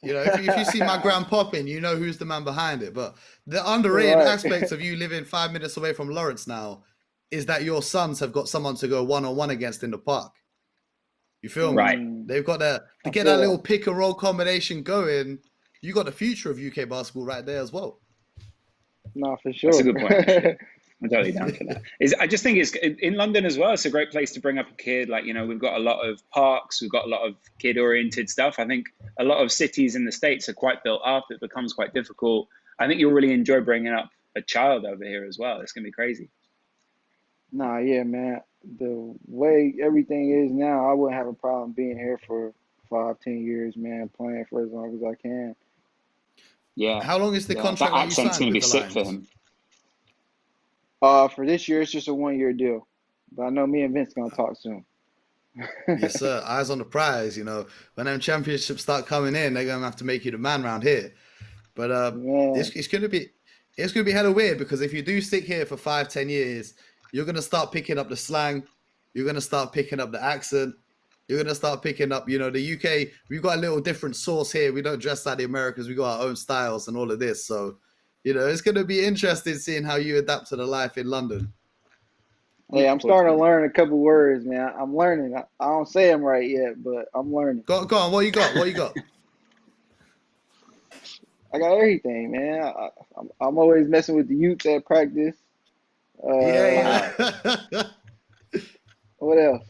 you know, if you see my gram popping, you know who's the man behind it. But the underrated aspect of you living 5 minutes away from Laurence now is that your sons have got someone to go one-on-one against in the park. You feel me? Right. They've got to get that little pick and roll combination going. You got the future of UK basketball right there as well. No, for sure. That's a good point. I'm totally down for that. I just think it's in London as well. It's a great place to bring up a kid. Like, you know, we've got a lot of parks. We've got a lot of kid-oriented stuff. I think a lot of cities in the States are quite built up. It becomes quite difficult. I think you'll really enjoy bringing up a child over here as well. It's going to be crazy. Nah, yeah, man. The way everything is now, I wouldn't have a problem being here for 5-10 years, man, playing for as long as I can. Yeah. How long is the contract that accent's going to be sick for him? For this year, it's just a 1-year deal. But I know me and Vince going to talk soon. Yes, sir. Eyes on the prize. When them championships start coming in, they're gonna have to make you the man around here. But Man, it's gonna be hella weird because if you do stick here for 5-10 years, you're gonna start picking up the slang. You're gonna start picking up the accent. You're gonna start picking up, the UK. We've got a little different sauce here. We don't dress like the Americans. We got our own styles and all of this. So, it's gonna be interesting seeing how you adapt to the life in London. hey, I'm starting to learn a couple words, man. I'm learning. I don't say them right yet, but I'm learning. Go on. What you got? What you got? I got everything, man. I'm always messing with the youths at practice. Yeah. What else?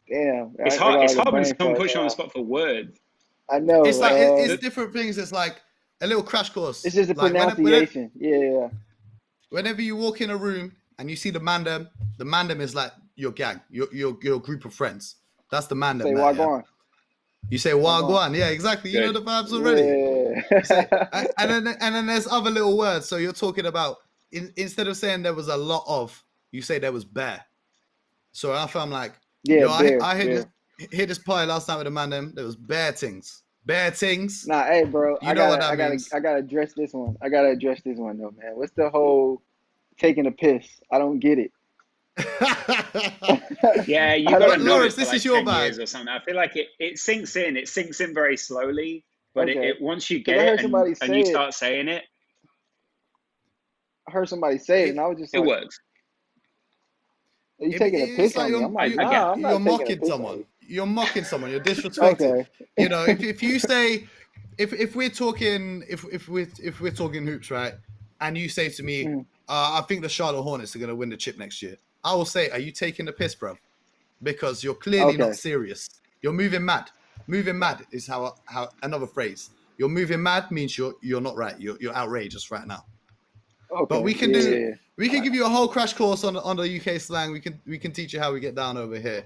Damn, It's I hard. got It's like a hard when brain someone fart puts you on now. the spot for words. I know. It's like it's different things. It's like a little crash course. It's just the Like pronunciation. Yeah. whenever you walk in a room and you see the mandem is like your gang, your group of friends. That's the mandem. Say there, yeah? wagwan. You say wagwan. Yeah, exactly. You know Good. the vibes already. Yeah. You say, and then there's other little words. So you're talking about instead of saying there was a lot of, you say there was bare. So I'm like, Yeah, I bear. hit this party last night with the mandem. There was bare things. Bare things. Nah, hey, bro. You know what that means. I gotta address this one. I gotta address this one though, man. What's the whole taking a piss? I don't get it. Yeah, you I got don't- to know Lawrence, it for this like is your 10 bag. years or something. I feel like it sinks in. It sinks in very slowly, but Okay. it once you 'Cause get I heard it somebody and say you it. start saying it, I heard somebody say it, and I was just it like, works. "Are you It- taking a it's piss like on me?" I'm like, I get "Nah, I'm you're not taking a mocking piss on someone. you." You're mocking someone. You're disrespecting. Okay. If you say if we're talking if we're talking hoops, right, and you say to me, Mm. I think the Charlotte Hornets are going to win the chip next year, I will say, are you taking the piss, bro? Because you're clearly Okay. not serious. You're moving mad. Moving mad is how another phrase. You're moving mad means you're not right. You're outrageous right now. Okay. But we can yeah. we can give you a whole crash course on the UK slang. We can teach you how we get down over here.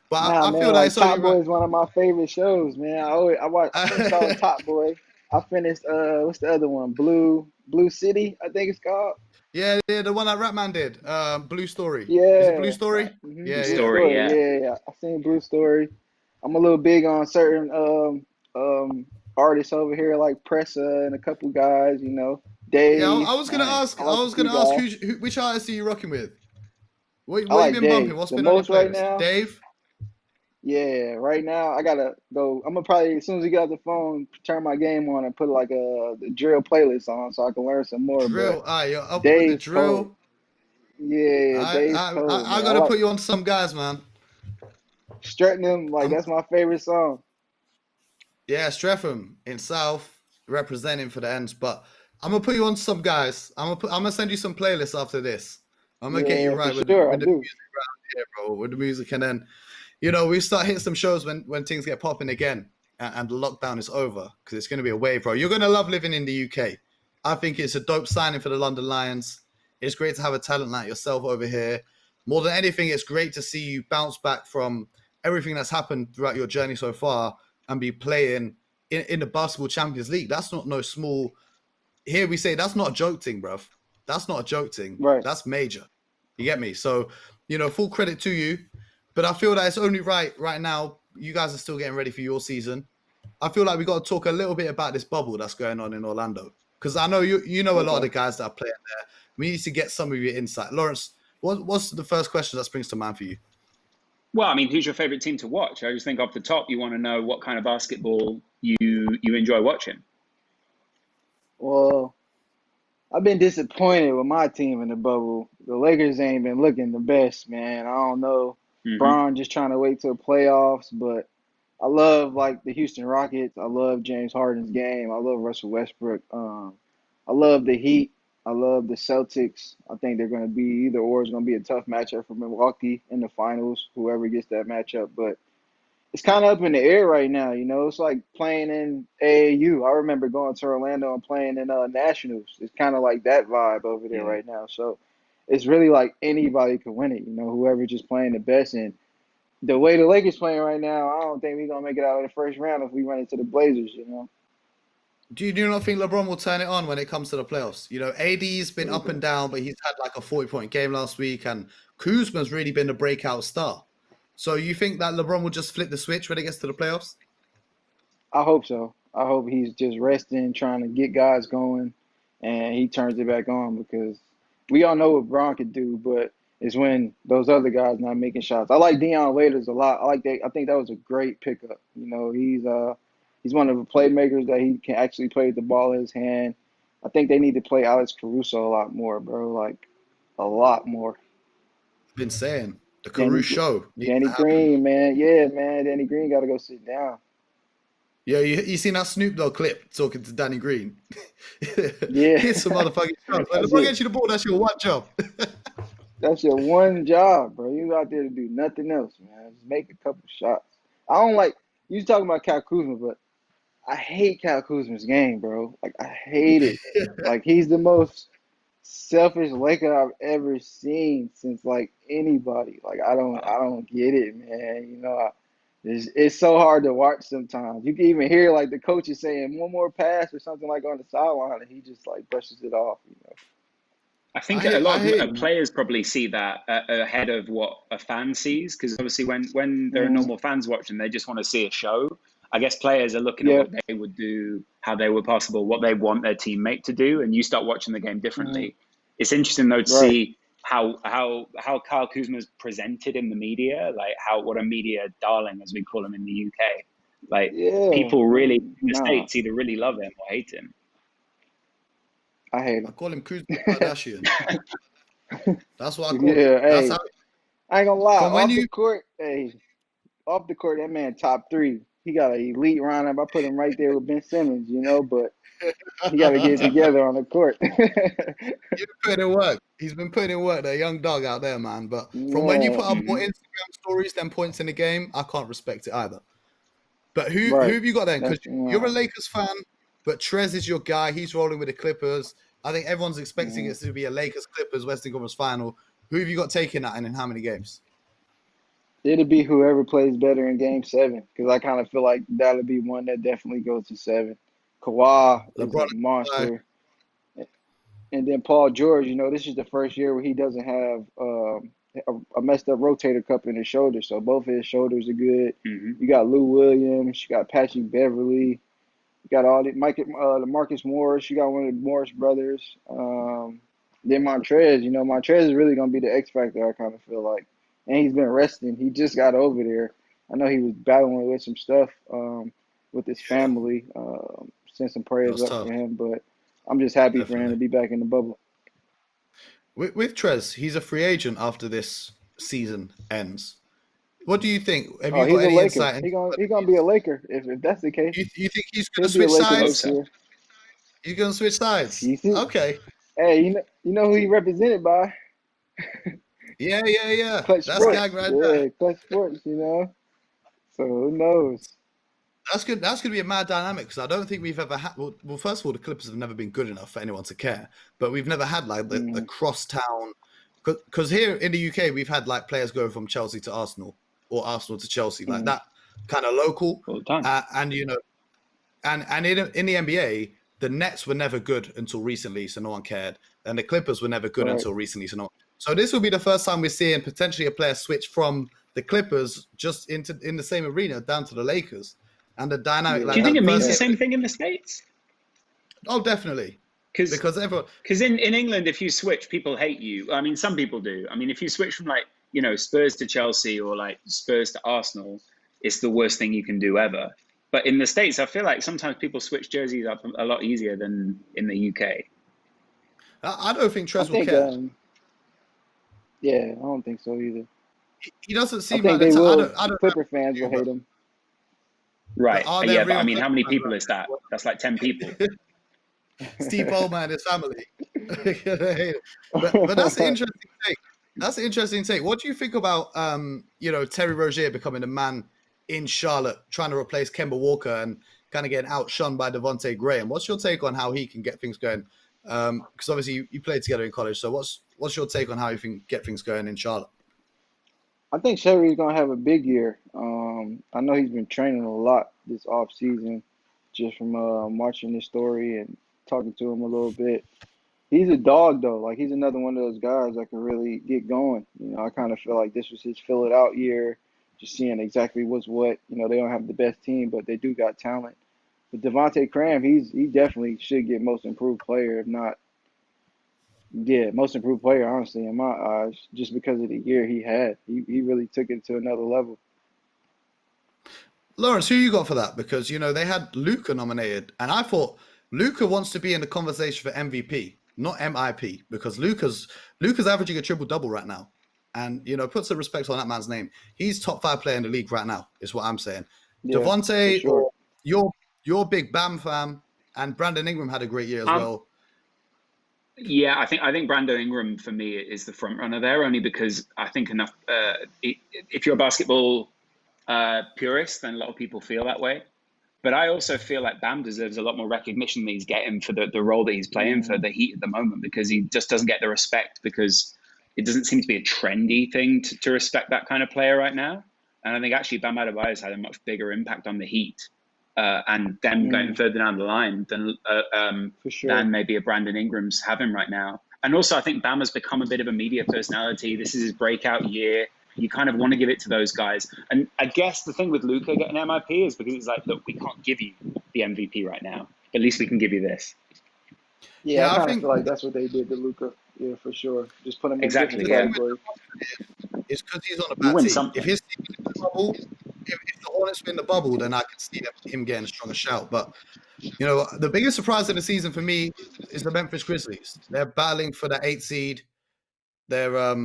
But Nah, I man, feel like it's only Top Boy right. is one of my favorite shows, man. I finished all Top Boy. I finished what's the other one? Blue City, I think it's called. Yeah, the one that Ratman did. Blue Story. Is it Blue Yeah. Story? Blue Yeah. Story, Story. yeah. Yeah. I seen Blue Story. I'm a little big on certain artists over here like Pressa and a couple guys, Yeah, Dave. I was gonna Nice. ask. I I like a was gonna few ask guys. which artist are you rocking with? What I you like been Dave bumping? What's the been on your most right playlist? now. Dave. Yeah, right now I gotta go. I'm gonna probably as soon as we get off the phone, turn my game on and put like the drill playlist on so I can learn some more. But Drill. You're up with the Dave's cold. drill. Yeah, Dave's cold, I man. I gotta like put you on to some guys, man. Stretton. Like I'm that's my favorite song. Yeah, Streatham in South representing for the ends, but I'm gonna put you on to some guys. I'm gonna send you some playlists after this. I'm gonna get you Yeah, for right with sure. I the do. music around here, bro. With the music, and then we start hitting some shows when things get popping again and the lockdown is over because it's gonna be a wave, bro. You're gonna love living in the UK. I think it's a dope signing for the London Lions. It's great to have a talent like yourself over here. More than anything, it's great to see you bounce back from everything that's happened throughout your journey so far and be playing in the Basketball Champions League. That's not no small. Here we say that's not a joke thing, bruv. That's not a joke thing. Right. That's major. You get me? So, full credit to you. But I feel that it's only right now. You guys are still getting ready for your season. I feel like we got to talk a little bit about this bubble that's going on in Orlando. Because I know you know a lot of the guys that are playing there. We need to get some of your insight. Laurence, what's the first question that springs to mind for you? Well, I mean, who's your favorite team to watch? I just think off the top, you want to know what kind of basketball you enjoy watching. Well, I've been disappointed with my team in the bubble. The Lakers ain't been looking the best, man. I don't know. Bron just trying to wait till playoffs, but I love like the Houston Rockets. I love James Harden's game. I love Russell Westbrook. I love the Heat. I love the Celtics. I think they're going to be either or is going to be a tough matchup for Milwaukee in the finals, whoever gets that matchup. But it's kind of up in the air right now. It's like playing in AAU. I remember going to Orlando and playing in Nationals. It's kind of like that vibe over there right now. So it's really like anybody could win it. Whoever just playing the best. And the way the Lakers playing right now, I don't think we're gonna make it out of the first round if we run into the Blazers. Do you not think LeBron will turn it on when it comes to the playoffs? AD's been up and down, but he's had like a 40-point game last week, and Kuzma's really been the breakout star. So you think that LeBron will just flip the switch when it gets to the playoffs? I hope so. I hope he's just resting, trying to get guys going, and he turns it back on because we all know what Braun could do, but it's when those other guys not making shots. I like Deion Waiters a lot. I like that. I think that was a great pickup. You know, he's one of the playmakers that he can actually play with the ball in his hand. I think they need to play Alex Caruso a lot more, bro. Like a lot more. Been saying the Danny Caruso needs Danny to happen. Green, man. Yeah, man. Danny Green got to go sit down. Yeah, you seen that Snoop Dogg clip talking to Danny Green? Yeah, Here's some motherfucking stuff. Like, that's LeBron it. gets you the ball. That's your one job. That's your one job, bro. You out there to do nothing else, man. Just make a couple shots. I don't like you talking about Cal Kuzma, but I hate Cal Kuzma's game, bro. Like I hate it. Like he's the most selfish Laker I've ever seen since like anybody. Like I don't get it, man. You know, it's so hard to watch sometimes. You can even hear like the coach is saying one more pass or something like on the sideline, and he just like brushes it off. You know. I think a I lot of hate. players probably see that ahead of what a fan sees, because obviously when there are Mm, normal fans watching, they just want to see a show. I guess players are looking at yeah. what they would do, how they were possible, what they want their teammate to do, and you start watching the game Mm, differently. It's interesting though to right. see how Kyle Kuzma's presented in the media, like how what a media darling as we call him in the UK. Like Yeah. people really in the Nah, States either really love him or hate him. I hate I him. call him Kuzma Kardashian. That's what I call him. Yeah. That's how. Hey, I ain't gonna lie. From when Off the you. court, hey, off the court, that man top three. He got an elite roundup. I put him right there with Ben Simmons, you know, but he got to get it together on the court. You've been putting in work. He's been putting in work. That young dog out there, man. But from when you put Man, up more Mhm. Instagram stories than points in the game, I can't respect it either. But who right. have you got then? Because That's you're a Lakers fan, but Trez is your guy. He's rolling with the Clippers. I think everyone's expecting mm, it to be a Lakers Clippers Western Conference final. Who have you got taking that and in how many games? it'll be whoever plays better in Game 7 because I kind of feel like that'll be one that definitely goes to 7. Kawhi is LeBron a and monster. And then Paul George, you know, this is the first year where he doesn't have a messed up rotator cuff in his shoulder. So both of his shoulders are good. Mhm. You got Lou Williams, you got Patrick Beverly, you got all the the Marcus Morris, you got one of the Morris brothers. Then Montrez, you know, Montrez is really gonna be the X factor, I kind of feel like. And he's been resting. He just got over there. I know he was battling with some stuff with his yeah, family. Send some it prayers was up for tough, him, but I'm just happy for him definitely. to be back in the bubble. With Trez, he's a free agent after this season ends. What do you think? Have Oh, you got he's a any Laker. insight into He gonna be a Laker if that's the case. you think he's going He'll to be a switch Laker I hope next sides? so. year. He's going to switch sides. You see, Okay. hey, you know who he represented by? Yeah, yeah, yeah. Clutch That's Right. gang Sports. right there. Yeah, Clutch Sports. You know, so who knows? That's good. That's going to be a mad dynamic because I don't think we've ever had. Well, first of all, the Clippers have never been good enough for anyone to care, but we've never had like the Mm, cross-town. Because here in the UK, we've had like players going from Chelsea to Arsenal or Arsenal to Chelsea, like mm, that kind of local. All the time. And you know, and in the NBA, the Nets were never good until recently, so no one cared, and the Clippers were never good right. until recently, so no. So this will be the first time we're seeing potentially a player switch from the Clippers just in the same arena down to the Lakers, and the dynamic Yeah, Do like you think that it means first the game. facts. same thing in the States? Oh, definitely, Because because everyone. in England, if you switch, people hate you. I mean, some people do. I mean, if you switch from like, Spurs to Chelsea or like Spurs to Arsenal, it's the worst thing you can do ever. But in the States, I feel like sometimes people switch jerseys up a lot easier than in the UK. I don't think I Trez will think, care. yeah, I don't think so either. He doesn't I seem like think the they type. will. I don't know Clipper about fans will you, hate him. but Right. are there Yeah, but I real mean, Clipper how many fans people is that? That's like 10 people. Steve Ballmer and his family. But that's an interesting take. That's an interesting take. What do you think about Terry Rozier becoming the man in Charlotte, trying to replace Kemba Walker and kind of getting outshone by Devontae Graham? What's your take on how he can get things going? Because obviously you played together in college. So what's your take on how you can get things going in Charlotte? I think Sherry's gonna have a big year. I know he's been training a lot this off season, just from watching his story and talking to him a little bit. He's a dog though. Like he's another one of those guys that can really get going. You know, I kind of feel like this was his fill it out year. just seeing exactly what's what. You know, they don't have the best team, but they do got talent. But Devontae Graham, he definitely should get most improved player, if not, yeah, most improved player, honestly, in my eyes, just because of the year he had. He really took it to another level. Laurence, who you got for that? Because, you know, they had Luka nominated, and I thought Luka wants to be in the conversation for MVP, not MIP, because Luka's averaging a triple-double right now. And, you know, put some respect on that man's name. He's top 5 player in the league right now, is what I'm saying. Yeah, for Devontae, sure. your big Bam fam, and Brandon Ingram had a great year as well. Yeah, I think Brandon Ingram for me is the front runner there, only because I think enough. If you're a basketball purist, then a lot of people feel that way. But I also feel like Bam deserves a lot more recognition than he's getting for the role that he's playing for the Heat at the moment, because he just doesn't get the respect, because it doesn't seem to be a trendy thing to respect that kind of player right now. And I think actually Bam Adebayo's had a much bigger impact on the Heat and them going further down the line For sure. than maybe a Brandon Ingram's having right now. And also I think Bam has become a bit of a media personality. This is his breakout year. You kind of want to give it to those guys. And I guess the thing with Luka getting MIP is because it's like, look, we can't give you the MVP right now. At least we can give you this. Yeah, Yeah, I I kind of think feel like that's what they did to Luka. Yeah, for sure. Just put him in Exactly, different yeah. categories. it's because he's on a You bad win team. something. If his team is in the bubble, if the Hornets win the bubble, then I can see him getting a stronger shout. But, you know, the biggest surprise of the season for me is the Memphis Grizzlies. They're battling for the 8th seed. They're,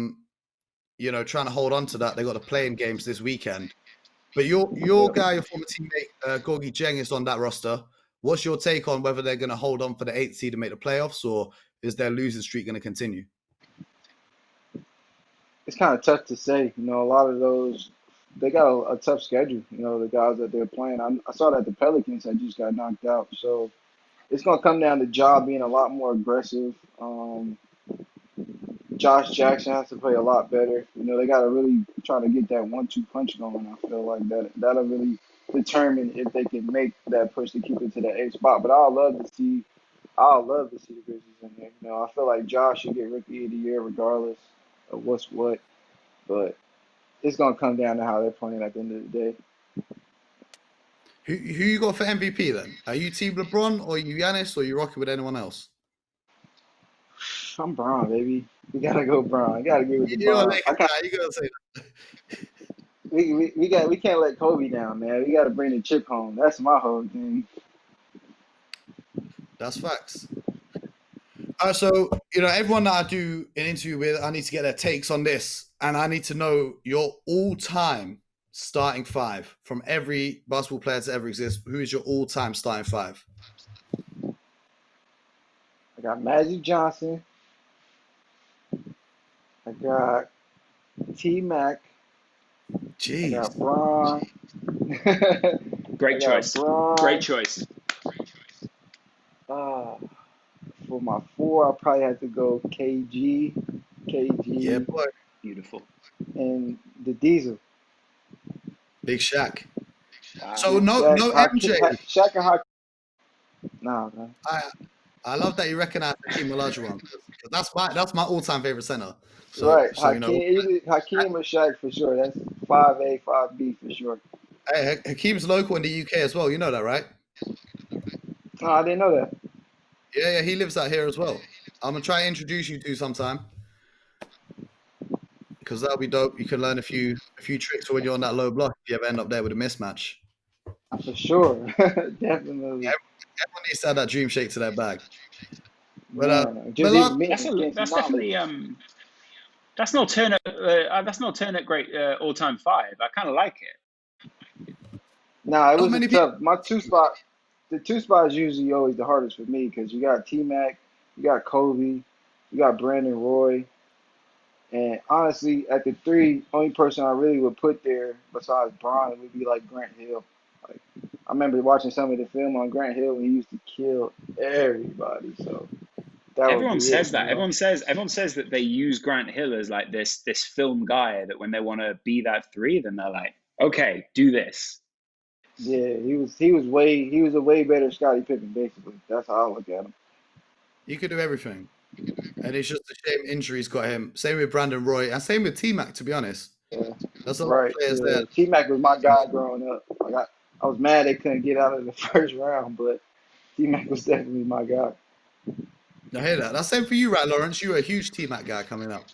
you know, trying to hold on to that. They got the playing games this weekend. But your guy, your former teammate, Gorgie Jeng, is on that roster. What's your take on whether they're going to hold on for the 8th seed to make the playoffs, or is their losing streak going to continue? It's kind of tough to say. You know, a lot of those, they got a tough schedule. You know, the guys that they're playing. I saw that the Pelicans had just got knocked out. So it's going to come down to Ja being a lot more aggressive. Josh Jackson has to play a lot better. You know, they got to really try to get that 1-2 punch going. I feel like that'll really determine if they can make that push to keep it to the 8th spot. But I'll love to see the Grizzlies in there. You know, I feel like Josh should get Rookie of the Year regardless of what's what. But it's gonna come down to how they're playing at the end of the day. Who you got for MVP then? Are you Team LeBron, or are you Giannis, or are you rocking with anyone else? I'm Bron, baby. We gotta go Bron. I gotta give it to You're Bron. like, you gotta say that. We can't let Kobe down, man. We gotta bring the chip home. That's my whole thing. That's facts. So, you know, everyone that I do an interview with, I need to get their takes on this, and I need to know your all-time starting 5 from every basketball player to ever exist. Who is your all-time starting 5? I got Magic Johnson. I got T Mac. I Jeez. got Bron. Great I got choice. Bron. Great choice. For my 4, I'll probably have to go KG, Yeah, boy. Beautiful. and the Diesel. Big Shaq. Wow. So no MJ. Shaq and Hakeem. Nah, man. I love that you recognize Hakeem Olajuwon, because that's my all-time favorite center. So, Right, so you know, Hakeem or Shaq for sure. That's 5A, 5B for sure. hey, Hakeem's local in the UK as well. You know that, right? Oh, I didn't know that. Yeah, he lives out here as well. I'm gonna try to introduce you to sometime, because that'll be dope. You can learn a few tricks for when you're on that low block if you ever end up there with a mismatch. For sure, definitely. Everyone needs to add that dream shake to their bag. But Man, just Milan, even me That's against definitely that's an alternate great all-time 5. I kind of like it. Nah, it not was a many people. tough. The 2 spot is usually always the hardest for me because you got T Mac, you got Kobe, you got Brandon Roy, and honestly, at the 3, only person I really would put there besides Bron would be like Grant Hill. Like I remember watching some of the film on Grant Hill when he used to kill everybody. So that would Everyone be it, says that. you know. Everyone says that they use Grant Hill as like this film guy, that when they want to be that 3, then they're like, okay, do this. Yeah, he was a way better Scottie Pippen, basically. That's how I look at him. He could do everything, and it's just a shame injuries got him. Same with Brandon Roy, and same with T-Mac, to be honest. There's a lot of Right. players there. Yeah. T-Mac was my guy growing up. Like I was mad they couldn't get out of the first round, but T-Mac was definitely my guy. I hear that. That's same for you, right, Laurence? You were a huge T-Mac guy coming up.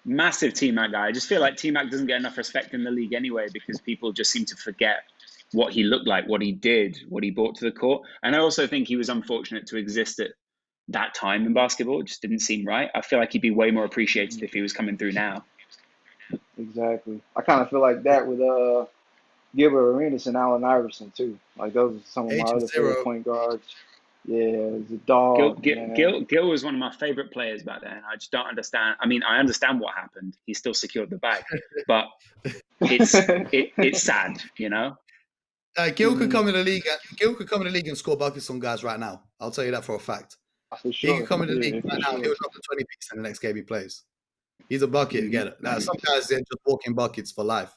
Massive T-Mac guy. I just feel like T-Mac doesn't get enough respect in the league anyway, because people just seem to forget what he looked like, what he did, what he brought to the court. And I also think he was unfortunate to exist at that time in basketball. It just didn't seem right. I feel like he'd be way more appreciated if he was coming through now. Exactly. I kind of feel like that with Gilbert Arenas and Allen Iverson too. Like those are some of my Agent other Zero. favorite point guards. Yeah, he's a dog. Gil was one of my favorite players back then. I just don't understand. I mean, I understand what happened. He still secured the bag, but it's sad, you know. Gil could come in the league. Gil could come in the league and score buckets on guys right now. I'll tell you that for a fact. For sure. He could come in the league right now. Sure. He'll drop the 20 piece in the next game he plays. He's a bucket getter. Now, some guys they're just walking buckets for life.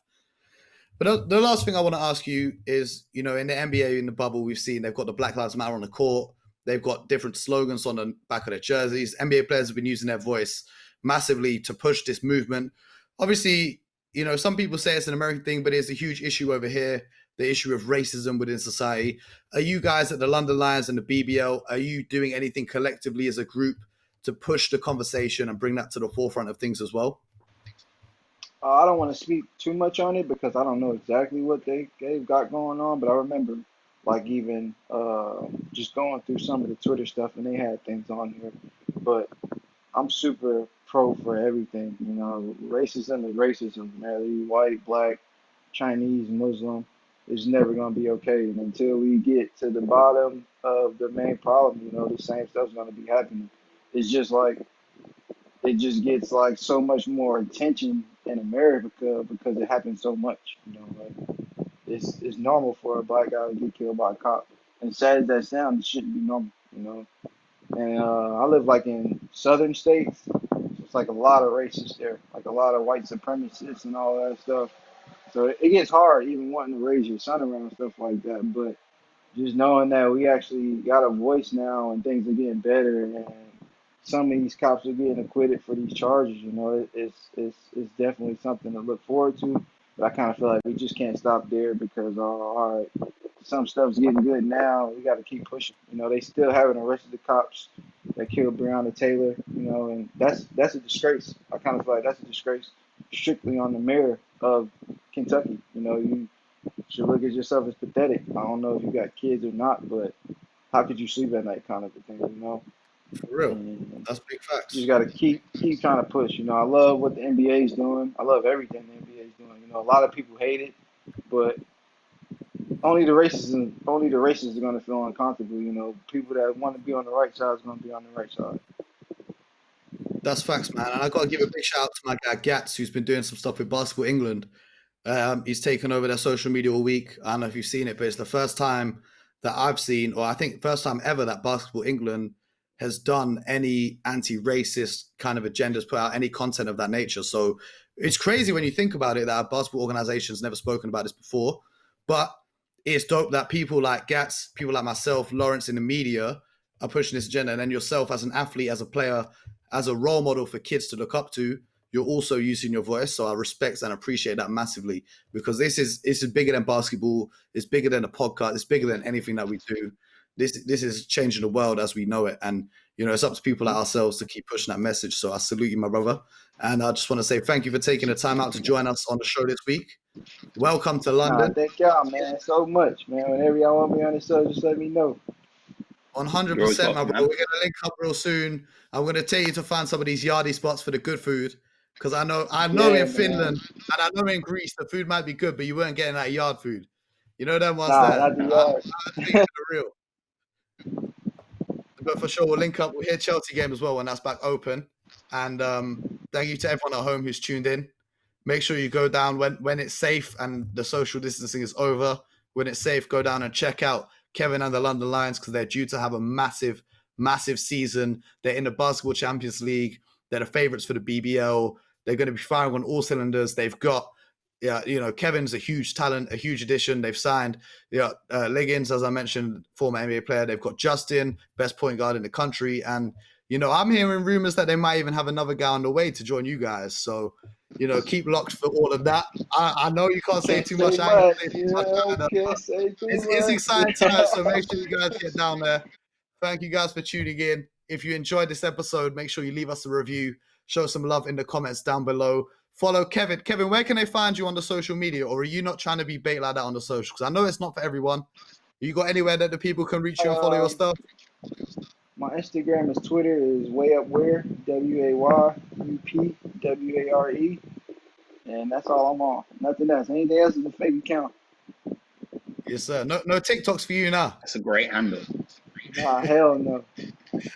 But the last thing I want to ask you is, in the NBA, in the bubble, we've seen they've got the Black Lives Matter on the court. They've got different slogans on the back of their jerseys. NBA players have been using their voice massively to push this movement. Obviously, some people say it's an American thing, but it's a huge issue over here, the issue of racism within society. Are you guys at the London Lions and the BBL, are you doing anything collectively as a group to push the conversation and bring that to the forefront of things as well? I don't want to speak too much on it because I don't know exactly what they've got going on, but I remember like even just going through some of the Twitter stuff and they had things on here. But I'm super pro for everything. Racism is racism, whether you white, black, Chinese, Muslim. It's never gonna be okay. And until we get to the bottom of the main problem, the same stuff's gonna be happening. It's just like it just gets like so much more attention in America because it happens so much. Like it's normal for a black guy to get killed by a cop. And sad as that sounds, it shouldn't be normal. And I live like in southern states. So it's like a lot of racists there, like a lot of white supremacists and all that stuff. So it gets hard even wanting to raise your son around stuff like that. But just knowing that we actually got a voice now and things are getting better and some of these cops are getting acquitted for these charges, it's definitely something to look forward to. But I kind of feel like we just can't stop there because, all right, some stuff's getting good now. We got to keep pushing. They still haven't arrested the cops that killed Breonna Taylor, and that's a disgrace. I kind of feel like that's a disgrace strictly on the mayor of Kentucky. You should look at yourself as pathetic. I don't know if you got kids or not, but how could you sleep at night kind of a thing, For real. That's big facts. You just got to keep trying to push. I love what the NBA is doing. I love everything the NBA is doing. A lot of people hate it, but only the racists are going to feel uncomfortable. People that want to be on the right side is going to be on the right side. That's facts, man. And I got to give a big shout out to my guy Gats, who's been doing some stuff with Basketball England. He's taken over their social media all week. I don't know if you've seen it, but it's the first time that I've seen, or I think first time ever that Basketball England has done any anti-racist kind of agendas, put out any content of that nature. So it's crazy when you think about it that our basketball organization has never spoken about this before, but it's dope that people like Gats, people like myself, Laurence in the media are pushing this agenda. And then yourself as an athlete, as a player, as a role model for kids to look up to, you're also using your voice. So I respect and appreciate that massively because this is bigger than basketball. It's bigger than a podcast. It's bigger than anything that we do. This is changing the world as we know it. And, it's up to people like ourselves to keep pushing that message. So I salute you, my brother. And I just want to say thank you for taking the time out to join us on the show this week. Welcome to London. Thank y'all, man, so much, man. Whenever y'all want me on the show, just let me know. 100%, my brother. We're going to link up real soon. I'm going to tell you to find some of these yardie spots for the good food. Because I know in Finland and I know in Greece, the food might be good, but you weren't getting that yard food. Them ones there. Not the yard. Real. But for sure, we'll link up. We'll hear Chelsea game as well when that's back open. And thank you to everyone at home who's tuned in. Make sure you go down when it's safe and the social distancing is over. When it's safe, go down and check out Kevin and the London Lions because they're due to have a massive, massive season. They're in the Basketball Champions League. They're the favourites for the BBL. They're going to be firing on all cylinders. They've got, Kevin's a huge talent, a huge addition. They've signed, Liggins, as I mentioned, former NBA player. They've got Justin, best point guard in the country. And, I'm hearing rumors that they might even have another guy on the way to join you guys. So keep locked for all of that. I know you can't say too much. Can't say too much. It's exciting times, so make sure you guys get down there. Thank you guys for tuning in. If you enjoyed this episode, make sure you leave us a review. Show some love in the comments down below. Follow Kevin. Kevin, where can they find you on the social media? Or are you not trying to be bait like that on the social? Because I know it's not for everyone. You got anywhere that the people can reach you and follow your stuff? My Instagram is Twitter is Ware, WAYUPWARE. And that's all I'm on. Nothing else. Anything else is a fake account. Yes, sir. No TikToks for you now. That's a great handle. Nah, hell no.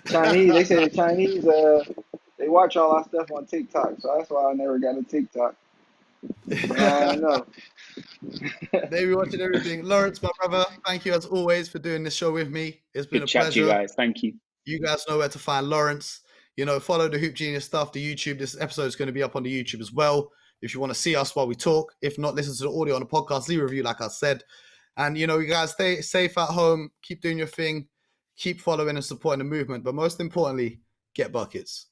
Chinese, they say the Chinese, they watch all our stuff on TikTok, so that's why I never got a TikTok. I know. They be watching everything. Laurence, my brother, thank you as always for doing this show with me. It's been Good a chat pleasure. to you guys. Thank you. You guys know where to find Laurence. Follow the Hoop Genius stuff, the YouTube. This episode is going to be up on the YouTube as well. If you want to see us while we talk, if not, listen to the audio on the podcast, leave a review, like I said. And, you guys stay safe at home. Keep doing your thing. Keep following and supporting the movement. But most importantly, get buckets.